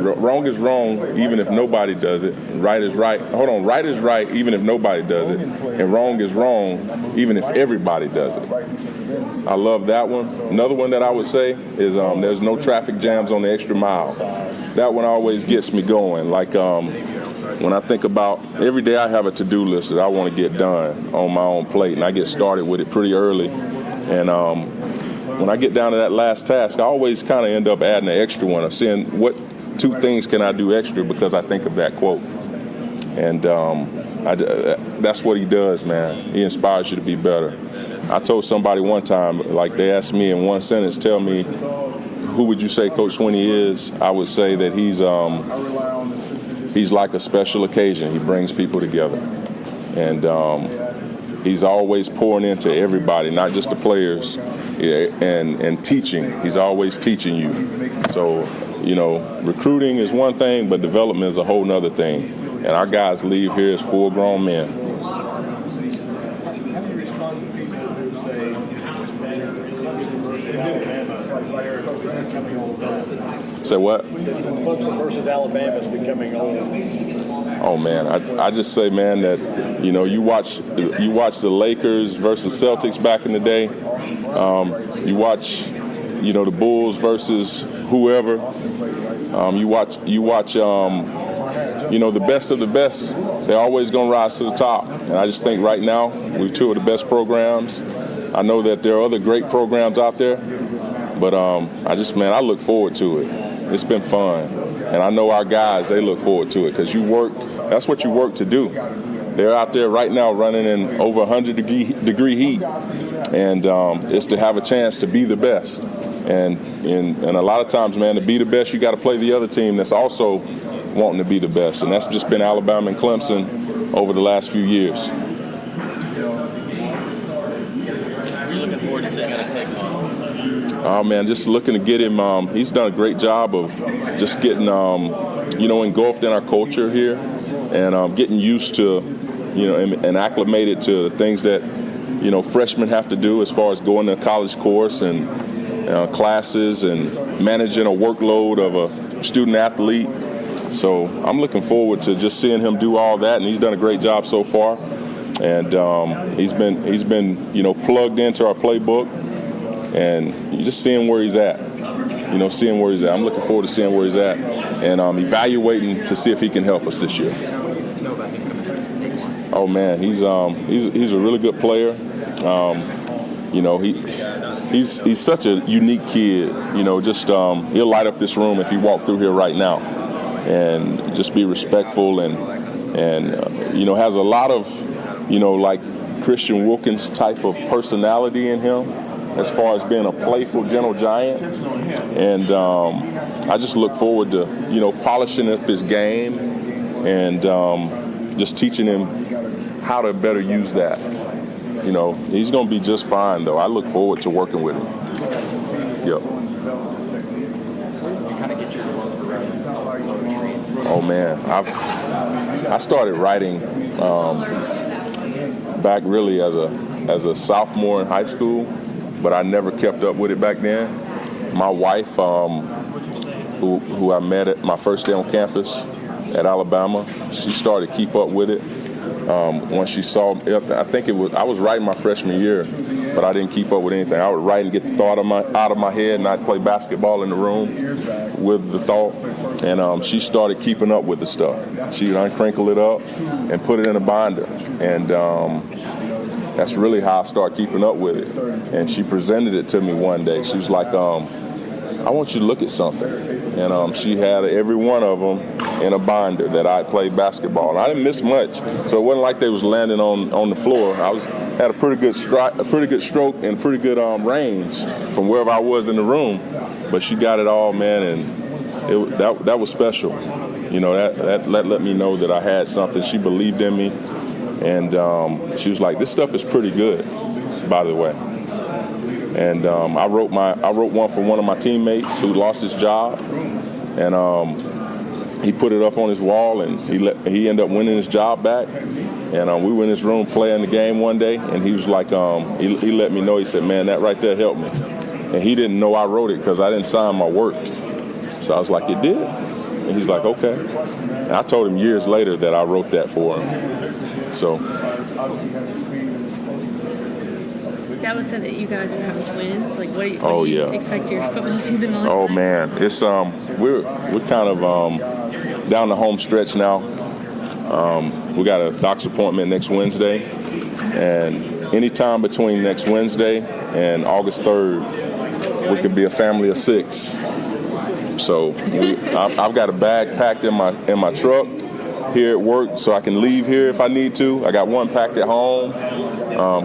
Wrong is wrong, even if nobody does it. Right is right. Hold on. Right is right, even if nobody does it. And wrong is wrong, even if everybody does it. I love that one. Another one that I would say is there's no traffic jams on the extra mile. That one always gets me going. Like when I think about every day I have a to-do list that I want to get done on my own plate, and I get started with it pretty early. And when I get down to that last task, I always kind of end up adding an extra one of saying, what 2 things can I do extra because I think of that quote. And That's what he does, man. He inspires you to be better. I told somebody one time, like they asked me in one sentence, tell me, who would you say Coach Swinney is? I would say that he's like a special occasion. He brings people together. And he's always pouring into everybody, not just the players, and teaching. He's always teaching you. So, recruiting is one thing, but development is a whole nother thing. And our guys leave here as full-grown men. Say what? Clemson versus Alabama is becoming old. Oh man, I just say, man, that you watch the Lakers versus Celtics back in the day. You watch the Bulls versus whoever. You watch the best of the best. They're always gonna rise to the top. And I just think right now we're two of the best programs. I know that there are other great programs out there, but I look forward to it. It's been fun. And I know our guys, they look forward to it because that's what you work to do. They're out there right now running in over 100-degree heat. And it's to have a chance to be the best. And a lot of times, man, to be the best, you got to play the other team that's also wanting to be the best. And that's just been Alabama and Clemson over the last few years. You're looking forward to seeing how to take on. Oh, man, just looking to get him. He's done a great job of just getting, engulfed in our culture here and getting used to, and acclimated to the things that, freshmen have to do as far as going to a college course and classes and managing a workload of a student athlete. So I'm looking forward to just seeing him do all that, and he's done a great job so far. And he's been plugged into our playbook. And you just seeing where he's at, I'm looking forward to seeing where he's at and evaluating to see if he can help us this year. Oh man, he's a really good player. He's such a unique kid. He'll light up this room if he walked through here right now, and just be respectful and has a lot of like Christian Wilkins type of personality in him, as far as being a playful, gentle giant. And I just look forward to, polishing up his game and just teaching him how to better use that. He's going to be just fine, though. I look forward to working with him. Yep. Oh, man. I started writing back really as a sophomore in high school, but I never kept up with it back then. My wife, who I met at my first day on campus at Alabama, she started to keep up with it. When she saw, I was writing my freshman year, but I didn't keep up with anything. I would write and get the thought out of my head, and I'd play basketball in the room with the thought. And she started keeping up with the stuff. She'd uncrinkle it up and put it in a binder. And that's really how I started keeping up with it. And she presented it to me one day. She was like, I want you to look at something. And she had every one of them in a binder that I played basketball. And I didn't miss much, so it wasn't like they was landing on the floor. I had a pretty good stroke and pretty good range from wherever I was in the room. But she got it all, man, and that was special. That let me know that I had something. She believed in me. And she was like, "This stuff is pretty good, by the way." And I wrote one for one of my teammates who lost his job, and he put it up on his wall, and he ended up winning his job back. And we were in his room playing the game one day, and he was like, he let me know. He said, "Man, that right there helped me." And he didn't know I wrote it because I didn't sign my work. So I was like, "You did?" And he's like, "Okay." And I told him years later that I wrote that for him. So. Dad said that you guys are having twins. Like, what do you expect your football season to look Oh like? man, it's we're kind of down the home stretch now. We got a doctor's appointment next Wednesday, and anytime between next Wednesday and August 3rd, we could be a family of 6. So I've got a bag packed in my truck. here at work so I can leave here if I need to. I got one packed at home,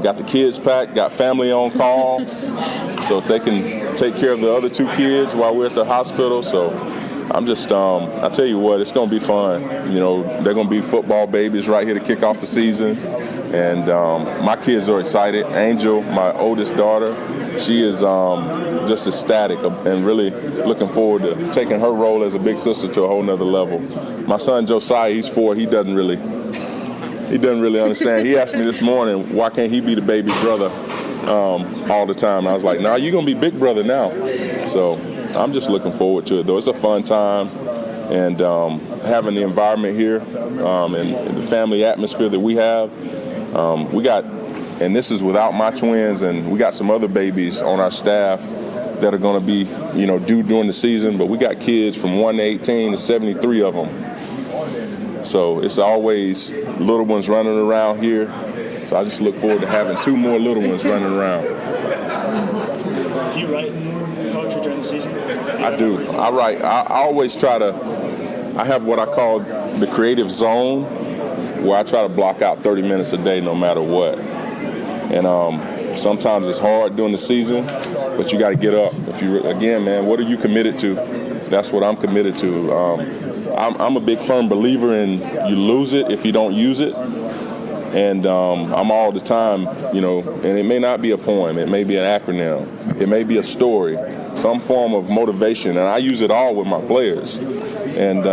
got the kids packed, got family on call, so they can take care of the other 2 kids while we're at the hospital. So I'm just, I tell you what, it's going to be fun. You know, they're going to be football babies right here to kick off the season. And my kids are excited. Angel, my oldest daughter, she is just ecstatic and really looking forward to taking her role as a big sister to a whole nother level. My son Josiah, he's 4. He doesn't really understand. He asked me this morning, why can't he be the baby brother all the time? And I was like, nah, you're going to be big brother now. So I'm just looking forward to it, though. It's a fun time. And having the environment here and the family atmosphere that we have, we got, and this is without my twins, and we got some other babies on our staff that are going to be, due during the season. But we got kids from 1 to 18 to 73 of them. So it's always little ones running around here. So I just look forward to having 2 more little ones running around. Do you write poetry during the season? I do. I write. I always try to, I have what I call the creative zone, where I try to block out 30 minutes a day no matter what. And sometimes it's hard during the season, but you got to get up. Again, man, what are you committed to? That's what I'm committed to. I'm a big firm believer in you lose it if you don't use it. And I'm all the time, and it may not be a poem. It may be an acronym. It may be a story, some form of motivation. And I use it all with my players. And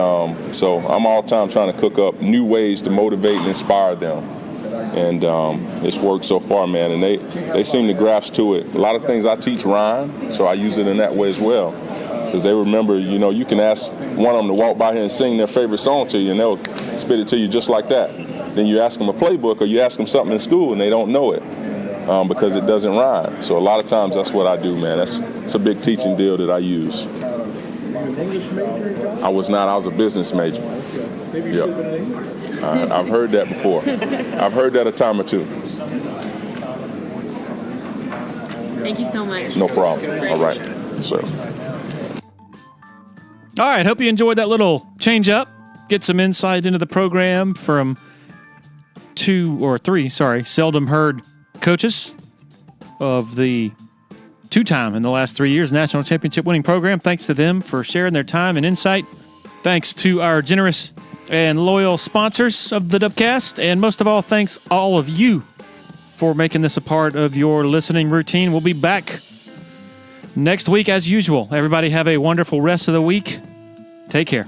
so I'm all the time trying to cook up new ways to motivate and inspire them. And it's worked so far, man. And they seem to grasp to it. A lot of things I teach rhyme, so I use it in that way as well. Because they remember, you can ask one of them to walk by here and sing their favorite song to you, and they'll spit it to you just like that. Then you ask them a playbook or you ask them something in school, and they don't know it because it doesn't rhyme. So a lot of times that's what I do, man. It's a big teaching deal that I use. I was not. I was a business major. Yep. I've heard that before. I've heard that a time or 2. Thank you so much. No problem. All right. So. All right. Hope you enjoyed that little change up. Get some insight into the program from 3 seldom heard coaches of the 2-time in the last 3 years national championship winning program. Thanks to them for sharing their time and insight. Thanks to our generous and loyal sponsors of the Dubcast. And most of all, thanks all of you for making this a part of your listening routine. We'll be back next week as usual. Everybody have a wonderful rest of the week. Take care.